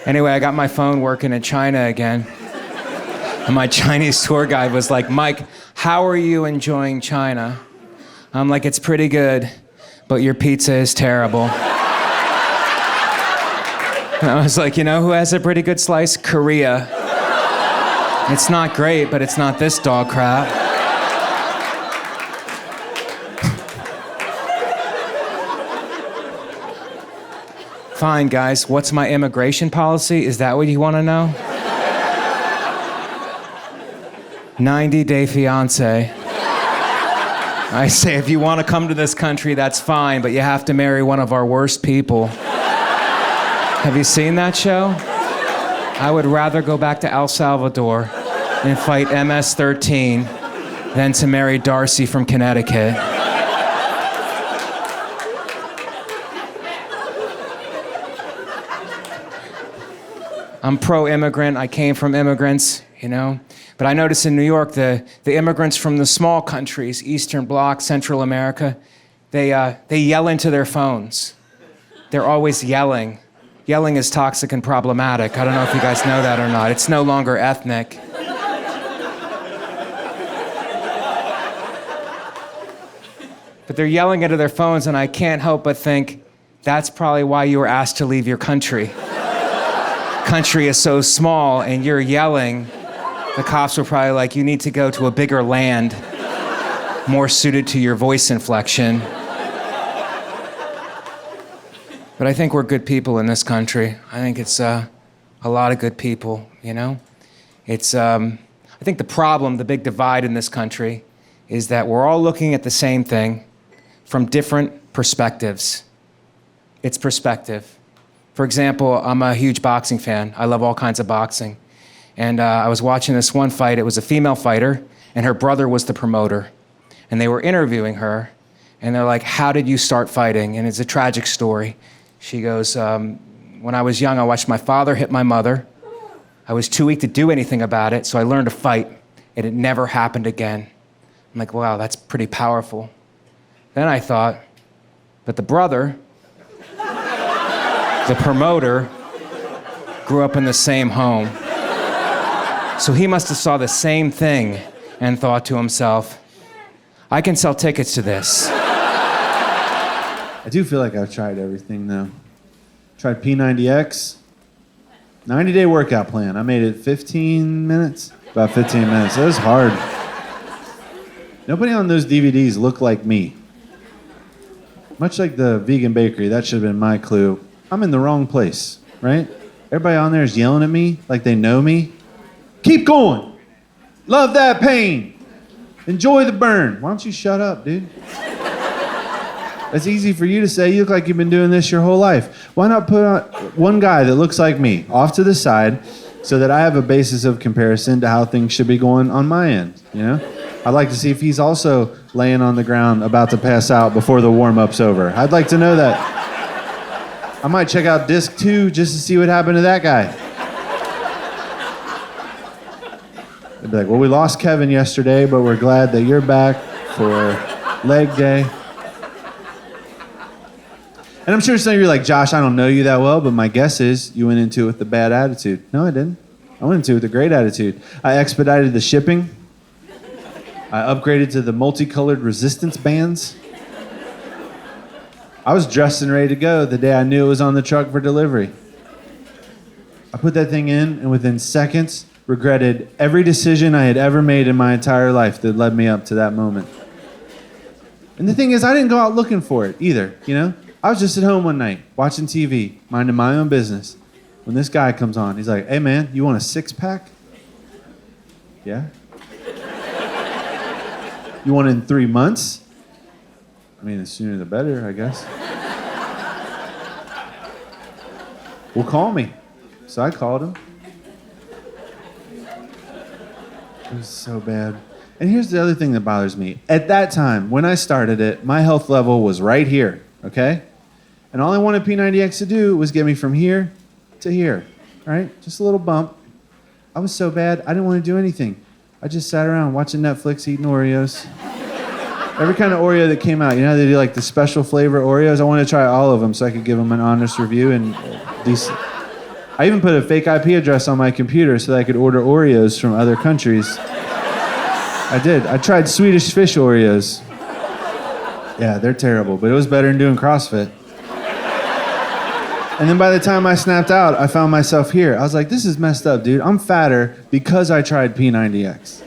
Anyway, I got my phone working in China again. And my Chinese tour guide was like, Mike, how are you enjoying China? I'm like, it's pretty good, but your pizza is terrible. And I was like, you know who has a pretty good slice? Korea. It's not great, but it's not this dog crap. Fine, guys, what's my immigration policy? Is that what you want to know? 90-day fiance. I say, if you want to come to this country, that's fine, but you have to marry one of our worst people. Have you seen that show? I would rather go back to El Salvador and fight MS-13 than to marry Darcy from Connecticut. I'm pro-immigrant. I came from immigrants, you know. But I notice in New York, the immigrants from the small countries, Eastern Bloc, Central America, they yell into their phones. They're always yelling. Yelling is toxic and problematic. I don't know if you guys know that or not. It's no longer ethnic. But they're yelling into their phones, and I can't help but think, that's probably why you were asked to leave your country. Country is so small and you're yelling, the cops were probably like, you need to go to a bigger land, more suited to your voice inflection. But I think we're good people in this country. I think it's a lot of good people, you know? It's, I think the problem, the big divide in this country, is that we're all looking at the same thing from different perspectives. It's perspective. For example, I'm a huge boxing fan. I love all kinds of boxing. And I was watching this one fight. It was a female fighter, and her brother was the promoter. And they were interviewing her, and they're like, how did you start fighting? And it's a tragic story. She goes, when I was young, I watched my father hit my mother. I was too weak to do anything about it, so I learned to fight, and it never happened again. I'm like, wow, that's pretty powerful. Then I thought, but the brother, the promoter, grew up in the same home. So he must have saw the same thing and thought to himself, I can sell tickets to this. I do feel like I've tried everything, though. Tried P90X, 90-day workout plan. I made it 15 minutes, about 15 minutes. It was hard. Nobody on those DVDs looked like me. Much like the vegan bakery, that should have been my clue. I'm in the wrong place, right? Everybody on there is yelling at me like they know me. Keep going. Love that pain. Enjoy the burn. Why don't you shut up, dude? That's easy for you to say. You look like you've been doing this your whole life. Why not put on one guy that looks like me off to the side so that I have a basis of comparison to how things should be going on my end, you know? I'd like to see if he's also laying on the ground about to pass out before the warm-up's over. I'd like to know that. I might check out disc 2 just to see what happened to that guy. They'd be like, well, we lost Kevin yesterday, but we're glad that you're back for leg day. And I'm sure some of you are like, Josh, I don't know you that well, but my guess is you went into it with a bad attitude. No, I didn't. I went into it with a great attitude. I expedited the shipping. I upgraded to the multicolored resistance bands. I was dressed and ready to go the day I knew it was on the truck for delivery. I put that thing in, and within seconds, regretted every decision I had ever made in my entire life that led me up to that moment. And the thing is, I didn't go out looking for it either, you know? I was just at home one night, watching TV, minding my own business, when this guy comes on. He's like, hey, man, you want a six-pack? Yeah? You want it in 3 months? I mean, the sooner the better, I guess. Well, call me. So I called him. It was so bad. And here's the other thing that bothers me. At that time, when I started it, my health level was right here, okay? And all I wanted P90X to do was get me from here to here, right? Just a little bump. I was so bad, I didn't want to do anything. I just sat around watching Netflix, eating Oreos. Every kind of Oreo that came out. You know how they do like the special flavor Oreos? I wanted to try all of them so I could give them an honest review and decent. I even put a fake IP address on my computer so that I could order Oreos from other countries. I did. I tried Swedish fish Oreos. Yeah, they're terrible, but it was better than doing CrossFit. And then by the time I snapped out, I found myself here. I was like, this is messed up, dude. I'm fatter because I tried P90X.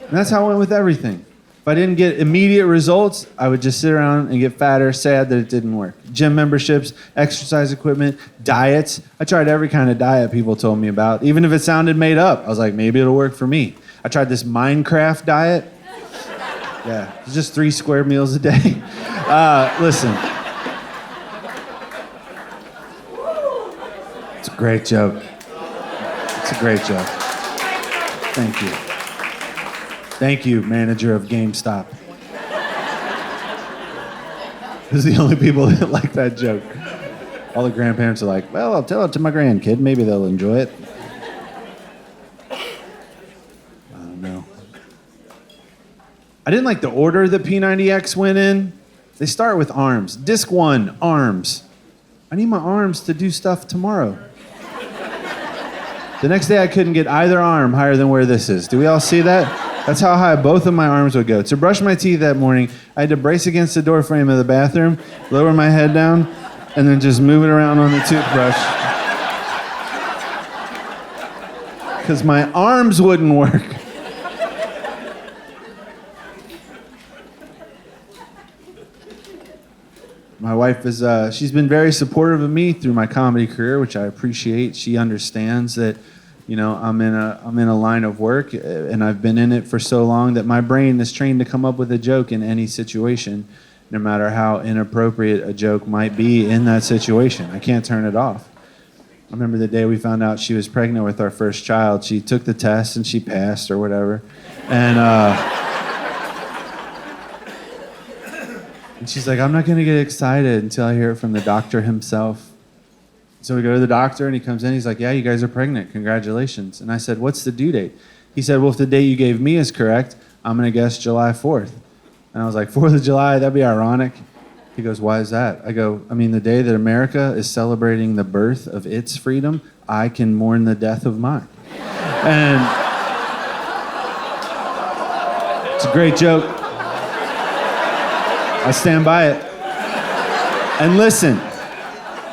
And that's how I went with everything. If I didn't get immediate results, I would just sit around and get fatter, sad that it didn't work. Gym memberships, exercise equipment, diets. I tried every kind of diet people told me about, even if it sounded made up. I was like, maybe it'll work for me. I tried this Minecraft diet. Yeah, it's just 3 square meals a day. Listen. It's a great joke. It's a great joke. Thank you. Thank you, manager of GameStop. Those are the only people that like that joke. All the grandparents are like, well, I'll tell it to my grandkid. Maybe they'll enjoy it. I don't know. I didn't like the order that P90X went in. They start with arms. Disc 1, arms. I need my arms to do stuff tomorrow. The next day I couldn't get either arm higher than where this is. Do we all see that? That's how high both of my arms would go. To brush my teeth that morning, I had to brace against the door frame of the bathroom, lower my head down, and then just move it around on the toothbrush. Because my arms wouldn't work. My wife is, she's been very supportive of me through my comedy career, which I appreciate. She understands that, you know, I'm in a line of work, and I've been in it for so long that my brain is trained to come up with a joke in any situation, no matter how inappropriate a joke might be in that situation. I can't turn it off. I remember the day we found out she was pregnant with our first child. She took the test and she passed or whatever, and she's like, I'm not gonna get excited until I hear it from the doctor himself. So we go to the doctor, and he comes in. He's like, yeah, you guys are pregnant. Congratulations. And I said, what's the due date? He said, well, if the date you gave me is correct, I'm going to guess July 4th. And I was like, 4th of July? That'd be ironic. He goes, why is that? I go, I mean, the day that America is celebrating the birth of its freedom, I can mourn the death of mine. And it's a great joke. I stand by it. And listen,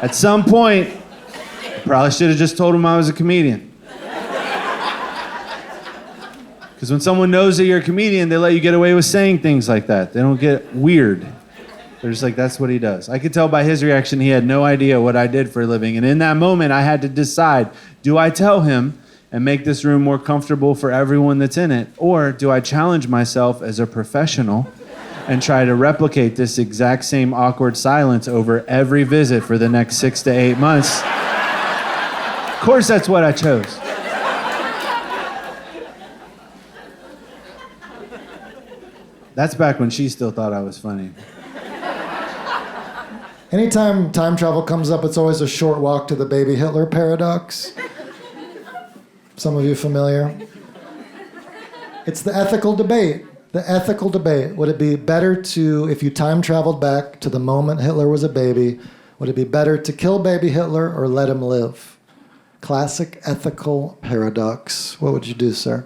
at some point, I probably should have just told him I was a comedian. Because when someone knows that you're a comedian, they let you get away with saying things like that. They don't get weird. They're just like, that's what he does. I could tell by his reaction he had no idea what I did for a living. And in that moment, I had to decide, do I tell him and make this room more comfortable for everyone that's in it? Or do I challenge myself as a professional and try to replicate this exact same awkward silence over every visit for the next 6 to 8 months? Of course, that's what I chose. That's back when she still thought I was funny. Anytime time travel comes up, it's always a short walk to the baby Hitler paradox. Some of you familiar? It's the ethical debate. The ethical debate. Would it be better to, if you time traveled back to the moment Hitler was a baby, would it be better to kill baby Hitler or let him live? Classic ethical paradox. What would you do, sir?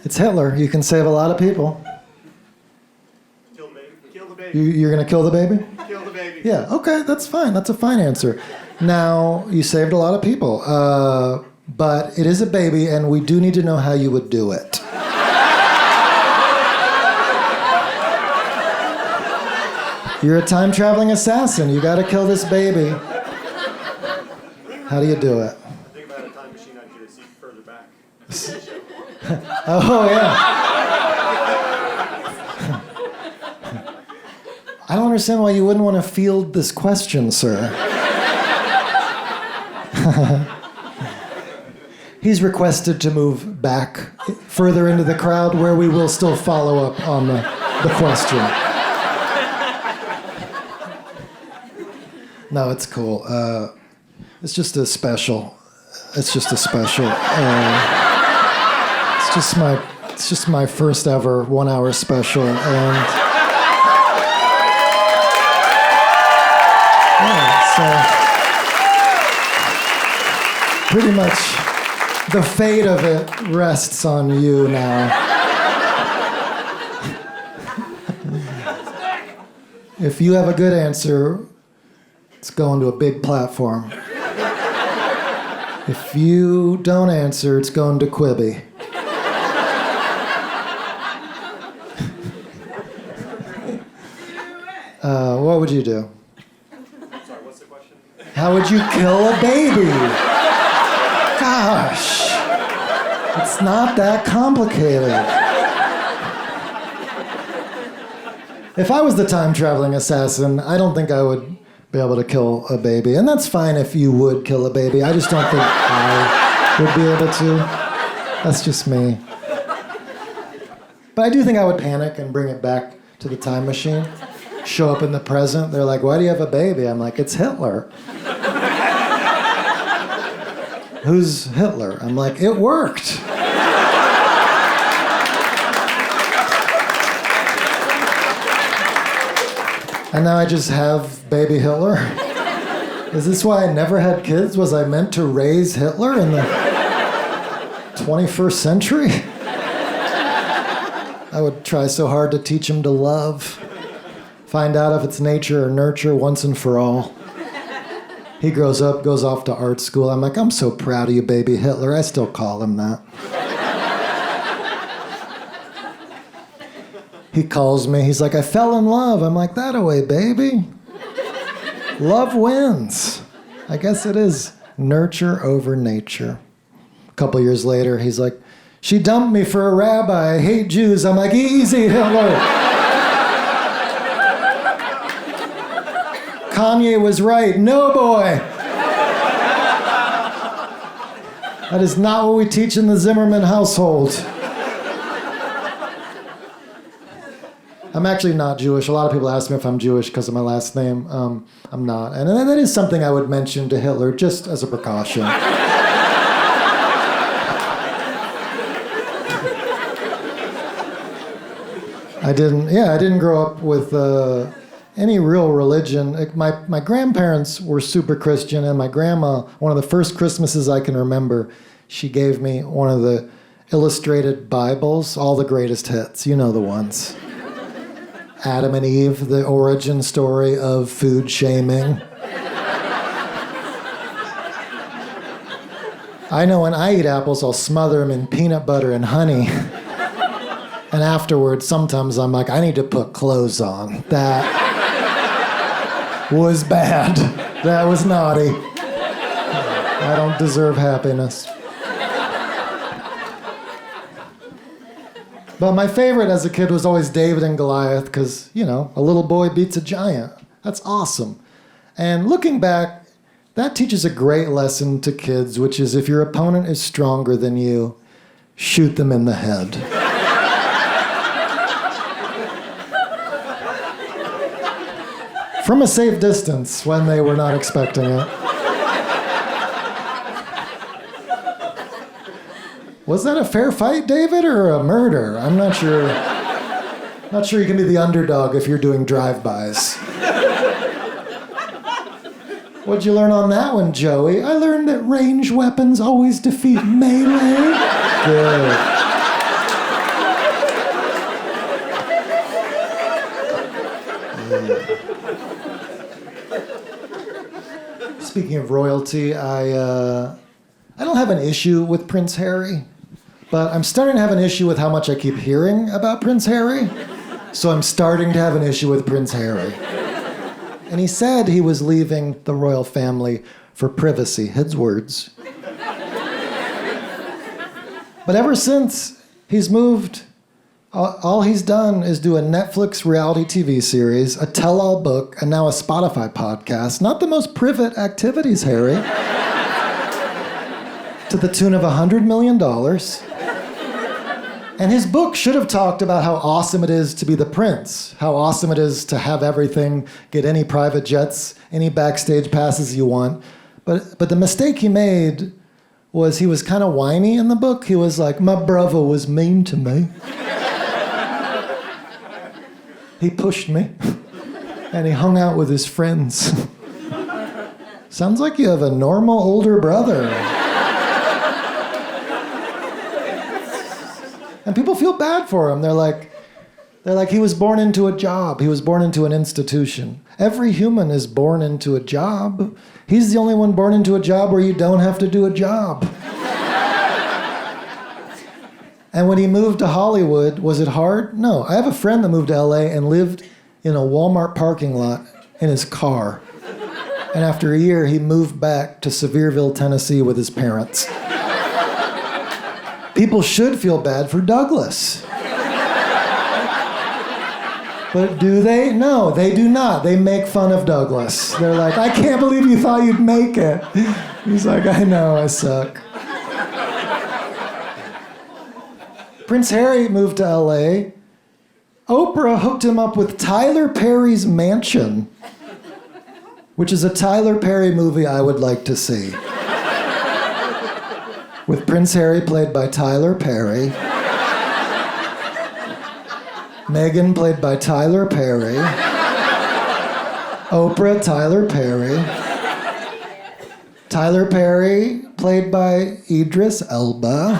It's Hitler. You can save a lot of people. Kill the baby. You're going to kill the baby? Kill the baby. Yeah, okay, that's fine. That's a fine answer. Now, you saved a lot of people, but it is a baby, and we do need to know how you would do it. You're a time-traveling assassin. You got to kill this baby. How do you do it? I think if I had a time machine, I could see further back. Oh, yeah. I don't understand why you wouldn't want to field this question, sir. He's requested to move back further into the crowd where we will still follow up on the question. No, it's cool. It's just a special. It's just a special. It's just my first ever 1 hour special, and yeah, so pretty much the fate of it rests on you now. If you have a good answer, it's going to a big platform. If you don't answer, it's going to Quibi. What would you do? Sorry, what's the question? How would you kill a baby? Gosh, it's not that complicated. If I was the time-traveling assassin, I don't think I would be able to kill a baby. And that's fine if you would kill a baby. I just don't think I would be able to. That's just me. But I do think I would panic and bring it back to the time machine. Show up in the present. They're like, why do you have a baby? I'm like, it's Hitler. Who's Hitler? I'm like, it worked. And now I just have baby Hitler? Is this why I never had kids? Was I meant to raise Hitler in the 21st century? I would try so hard to teach him to love. Find out if it's nature or nurture once and for all. He grows up, goes off to art school. I'm like, I'm so proud of you, baby Hitler. I still call him that. He calls me. He's like, I fell in love. I'm like, that away, baby. Love wins. I guess it is nurture over nature. A couple years later, he's like, she dumped me for a rabbi. I hate Jews. I'm like, easy, Hitler. Kanye was right. No, boy. That is not what we teach in the Zimmerman household. I'm actually not Jewish. A lot of people ask me if I'm Jewish because of my last name. I'm not. And that is something I would mention to Hitler just as a precaution. I didn't grow up with any real religion. My grandparents were super Christian, and my grandma, one of the first Christmases I can remember, she gave me one of the illustrated Bibles, all the greatest hits, you know the ones. Adam and Eve, the origin story of food shaming. I know when I eat apples, I'll smother them in peanut butter and honey. And afterwards, sometimes I'm like, I need to put clothes on. That was bad. That was naughty. I don't deserve happiness. But my favorite as a kid was always David and Goliath because, you know, a little boy beats a giant. That's awesome. And looking back, that teaches a great lesson to kids, which is if your opponent is stronger than you, shoot them in the head. From a safe distance when they were not expecting it. Was that a fair fight, David, or a murder? I'm not sure. Not sure you can be the underdog if you're doing drive-bys. What'd you learn on that one, Joey? I learned that range weapons always defeat melee. Good. Speaking of royalty, I don't have an issue with Prince Harry, but I'm starting to have an issue with how much I keep hearing about Prince Harry. So I'm starting to have an issue with Prince Harry. And he said he was leaving the royal family for privacy, his words. But ever since he's moved, all he's done is do a Netflix reality TV series, a tell-all book, and now a Spotify podcast. Not the most private activities, Harry. To the tune of $100 million. And his book should have talked about how awesome it is to be the prince, how awesome it is to have everything, get any private jets, any backstage passes you want. But the mistake he made was he was kind of whiny in the book. He was like, my brother was mean to me. He pushed me, and he hung out with his friends. Sounds like you have a normal older brother. And people feel bad for him. They're like, he was born into a job. He was born into an institution. Every human is born into a job. He's the only one born into a job where you don't have to do a job. And when he moved to Hollywood, was it hard? No. I have a friend that moved to LA and lived in a Walmart parking lot in his car. And after a year, he moved back to Sevierville, Tennessee with his parents. People should feel bad for Douglas. But do they? No, they do not. They make fun of Douglas. They're like, I can't believe you thought you'd make it. He's like, I know, I suck. Prince Harry moved to LA. Oprah hooked him up with Tyler Perry's Mansion, which is a Tyler Perry movie I would like to see. With Prince Harry played by Tyler Perry. Meghan played by Tyler Perry. Oprah, Tyler Perry. Tyler Perry played by Idris Elba.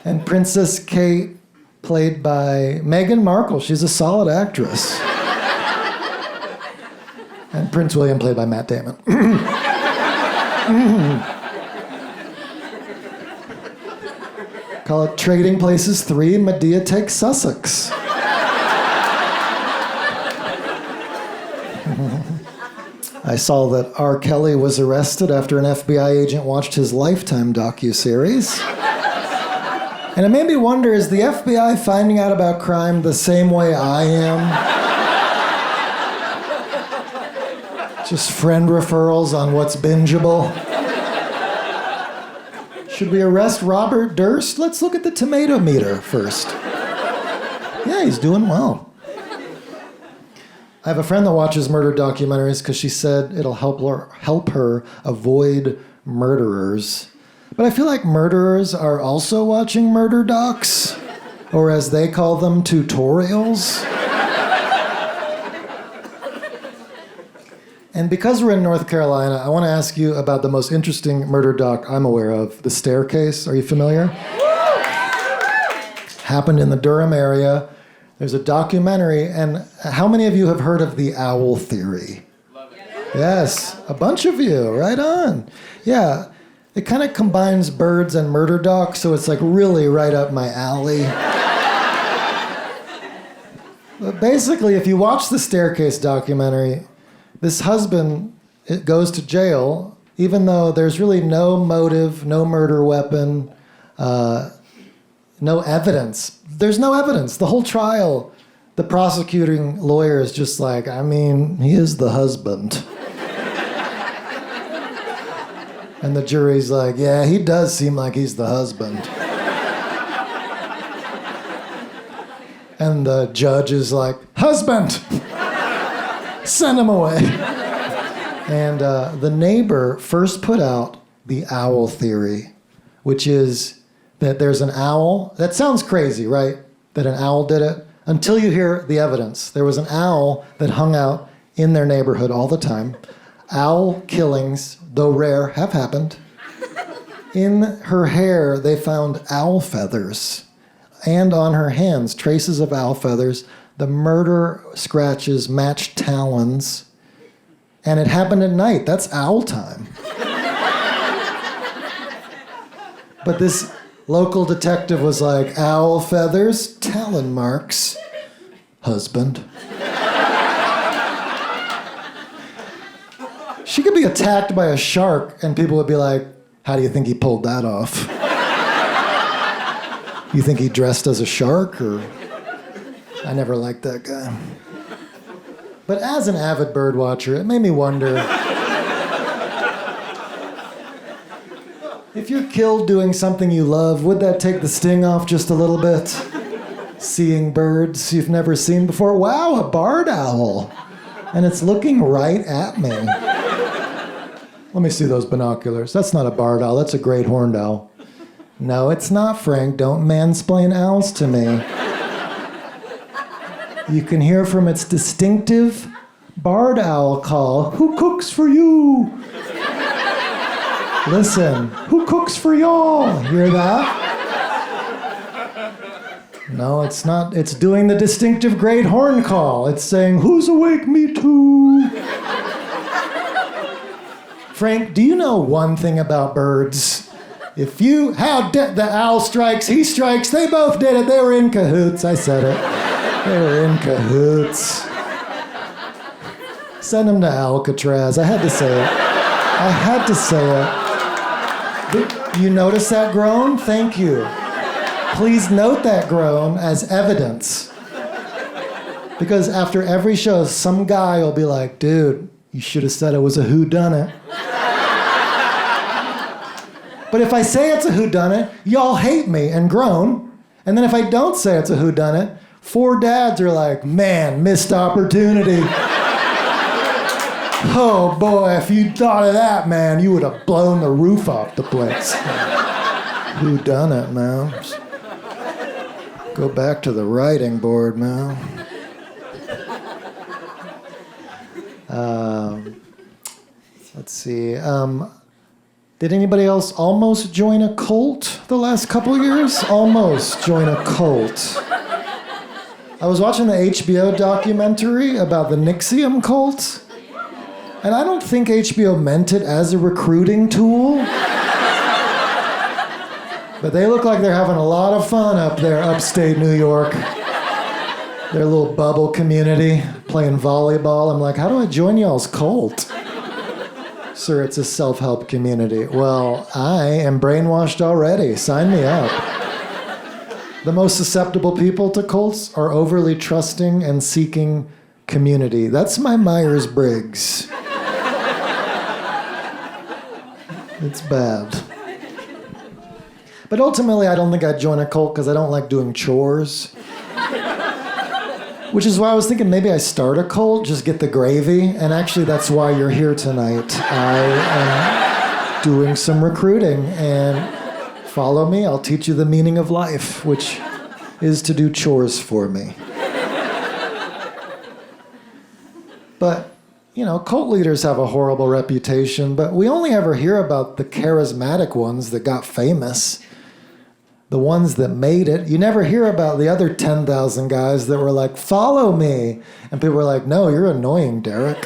And Princess Kate played by Meghan Markle. She's a solid actress. And Prince William played by Matt Damon. Call it Trading Places 3, Medea Takes Sussex. I saw that R. Kelly was arrested after an FBI agent watched his Lifetime docuseries. And it made me wonder, is the FBI finding out about crime the same way I am? Just friend referrals on what's bingeable. Should we arrest Robert Durst? Let's look at the tomato meter first. Yeah, he's doing well. I have a friend that watches murder documentaries because she said it'll help her avoid murderers. But I feel like murderers are also watching murder docs, or as they call them, tutorials. And because we're in North Carolina, I want to ask you about the most interesting murder doc I'm aware of, The Staircase. Are you familiar? Happened in the Durham area. There's a documentary, and how many of you have heard of the owl theory? Yes, a bunch of you, right on. Yeah, it kind of combines birds and murder docs, so it's like really right up my alley. But basically, if you watch the Staircase documentary, this husband goes to jail, even though there's really no motive, no murder weapon, no evidence. There's no evidence. The whole trial, the prosecuting lawyer is just like, I mean, he is the husband. And the jury's like, yeah, he does seem like he's the husband. And the judge is like, husband! Send him away. And the neighbor first put out the owl theory, which is that there's an owl. That sounds crazy, right? That an owl did it? Until you hear the evidence. There was an owl that hung out in their neighborhood all the time. Owl killings, though rare, have happened. In her hair, they found owl feathers. And on her hands, traces of owl feathers. The murder scratches matched talons. And it happened at night. That's owl time. But this local detective was like, owl feathers, talon marks, husband. She could be attacked by a shark and people would be like, how do you think he pulled that off? You think he dressed as a shark? Or I never liked that guy. But as an avid bird watcher, it made me wonder if you're killed doing something you love, would that take the sting off just a little bit? Seeing birds you've never seen before. Wow, a barred owl. And it's looking right at me. Let me see those binoculars. That's not a barred owl, that's a great horned owl. No, it's not, Frank. Don't mansplain owls to me. You can hear from its distinctive barred owl call, who cooks for you? Listen, who cooks for y'all? Hear that? No, it's not. It's doing the distinctive great horn call. It's saying, who's awake? Me too. Frank, do you know one thing about birds? If you, the owl strikes, he strikes, they both did it. They were in cahoots. I said it. They were in cahoots. Send him to Alcatraz. I had to say it. I had to say it. You notice that groan? Thank you. Please note that groan as evidence. Because after every show, some guy will be like, dude, you should have said it was a whodunit. But if I say it's a whodunit, y'all hate me and groan. And then if I don't say it's a whodunit, 4 dads are like, man, missed opportunity. Oh boy, if you'd thought of that, man, you would have blown the roof off the place. Whodunit, man. Go back to the writing board, man. Let's see. Did anybody else almost join a cult the last couple of years? Almost join a cult. I was watching the HBO documentary about the Nixium cult, and I don't think HBO meant it as a recruiting tool. But they look like they're having a lot of fun up there, upstate New York. Their little bubble community, playing volleyball. I'm like, how do I join y'all's cult? Sir, it's a self-help community. Well, I am brainwashed already. Sign me up. The most susceptible people to cults are overly trusting and seeking community. That's my Myers-Briggs. It's bad. But ultimately, I don't think I'd join a cult because I don't like doing chores. Which is why I was thinking maybe I start a cult, just get the gravy, and actually that's why you're here tonight. doing some recruiting, and follow me, I'll teach you the meaning of life, which is to do chores for me. But, you know, cult leaders have a horrible reputation, but we only ever hear about the charismatic ones that got famous, the ones that made it. You never hear about the other 10,000 guys that were like, follow me. And people were like, no, you're annoying, Derek.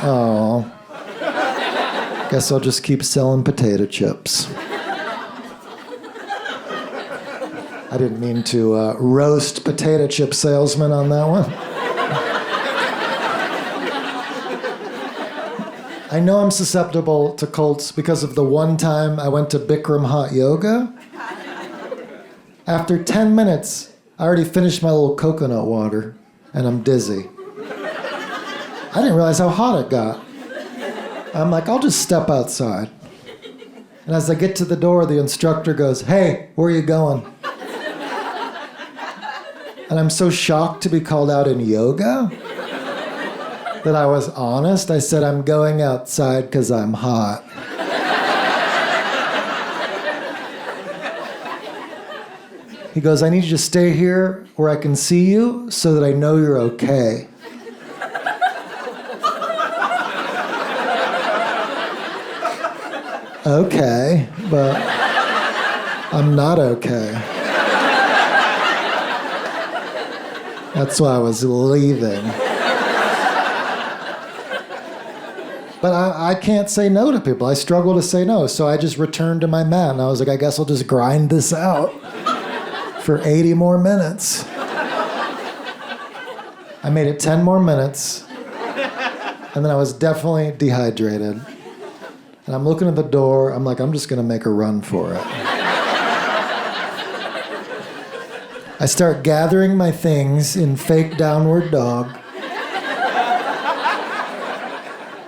Oh. Guess I'll just keep selling potato chips. I didn't mean to roast potato chip salesman on that one. I know I'm susceptible to cults because of the one time I went to Bikram hot yoga. After 10 minutes, I already finished my little coconut water, and I'm dizzy. I didn't realize how hot it got. I'm like, I'll just step outside. And as I get to the door, the instructor goes, hey, where are you going? And I'm so shocked to be called out in yoga that I was honest. I said, I'm going outside because I'm hot. He goes, I need you to stay here where I can see you so that I know you're okay. Okay, but I'm not okay. That's why I was leaving. But I can't say no to people. I struggle to say no, so I just returned to my mat, and I was like, I guess I'll just grind this out for 80 more minutes. I made it 10 more minutes, and then I was definitely dehydrated. And I'm looking at the door, I'm like, I'm just gonna make a run for it. I start gathering my things in fake downward dog.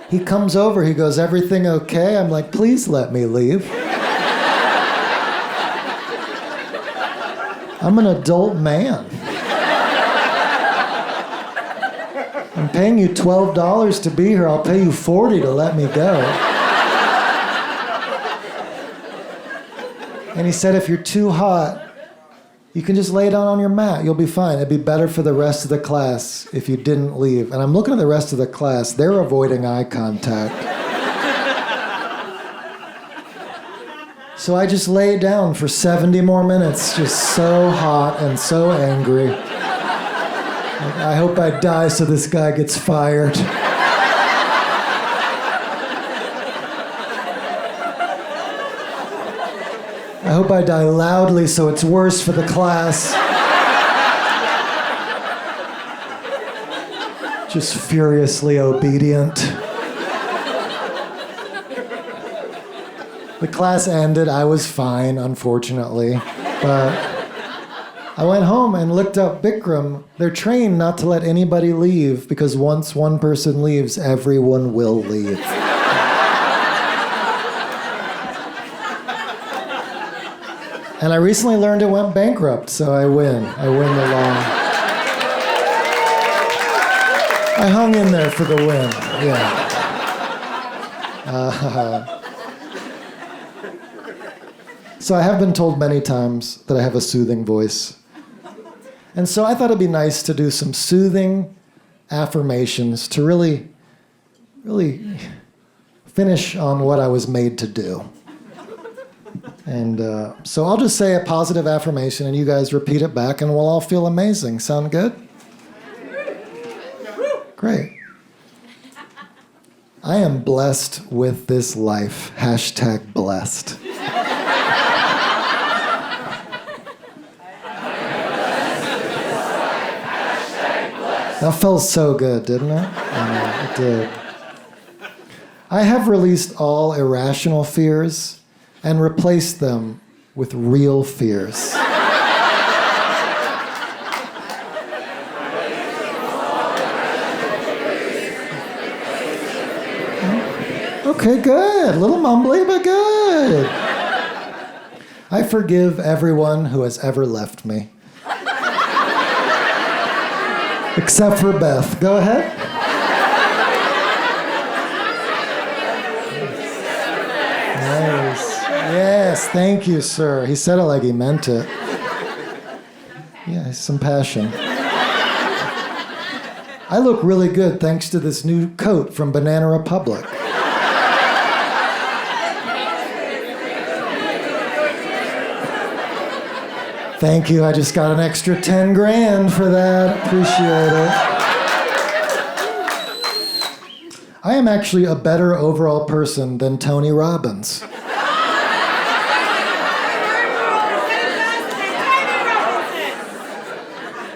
He comes over, he goes, everything okay? I'm like, please let me leave. I'm an adult man. I'm paying you $12 to be here, I'll pay you $40 to let me go. And he said, if you're too hot, you can just lay down on your mat. You'll be fine. It'd be better for the rest of the class if you didn't leave. And I'm looking at the rest of the class. They're avoiding eye contact. So I just lay down for 70 more minutes, just so hot and so angry. Like, I hope I die so this guy gets fired. I hope I die loudly so it's worse for the class. Just furiously obedient. The class ended. I was fine, unfortunately. But I went home and looked up Bikram. They're trained not to let anybody leave because once one person leaves, everyone will leave. And I recently learned it went bankrupt, so I win. I win the law. I hung in there for the win, yeah. So I have been told many times that I have a soothing voice. And so I thought it'd be nice to do some soothing affirmations to really, really finish on what I was made to do. And so I'll just say a positive affirmation and you guys repeat it back and we'll all feel amazing. Sound good? Great. I am blessed with this life. Hashtag blessed. That felt so good, didn't it? It did. I have released all irrational fears and replaced them with real fears. Okay, good. A little mumbly, but good. I forgive everyone who has ever left me. Except for Beth. Go ahead. Thank you, sir. He said it like he meant it. Yeah, some passion. I look really good thanks to this new coat from Banana Republic. Thank you. I just got an extra 10 grand for that. Appreciate it. I am actually a better overall person than Tony Robbins.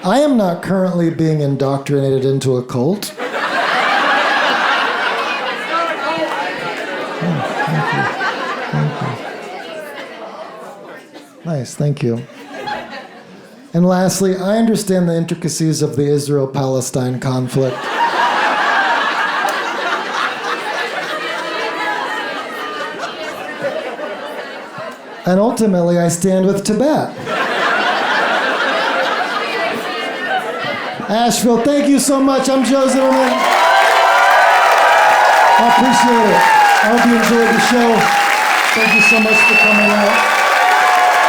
I am not currently being indoctrinated into a cult. Nice, thank you. And lastly, I understand the intricacies of the Israel-Palestine conflict. And ultimately, I stand with Tibet. Asheville, thank you so much. I'm Joe Zimmerman. I appreciate it. I hope you enjoyed the show. Thank you so much for coming out.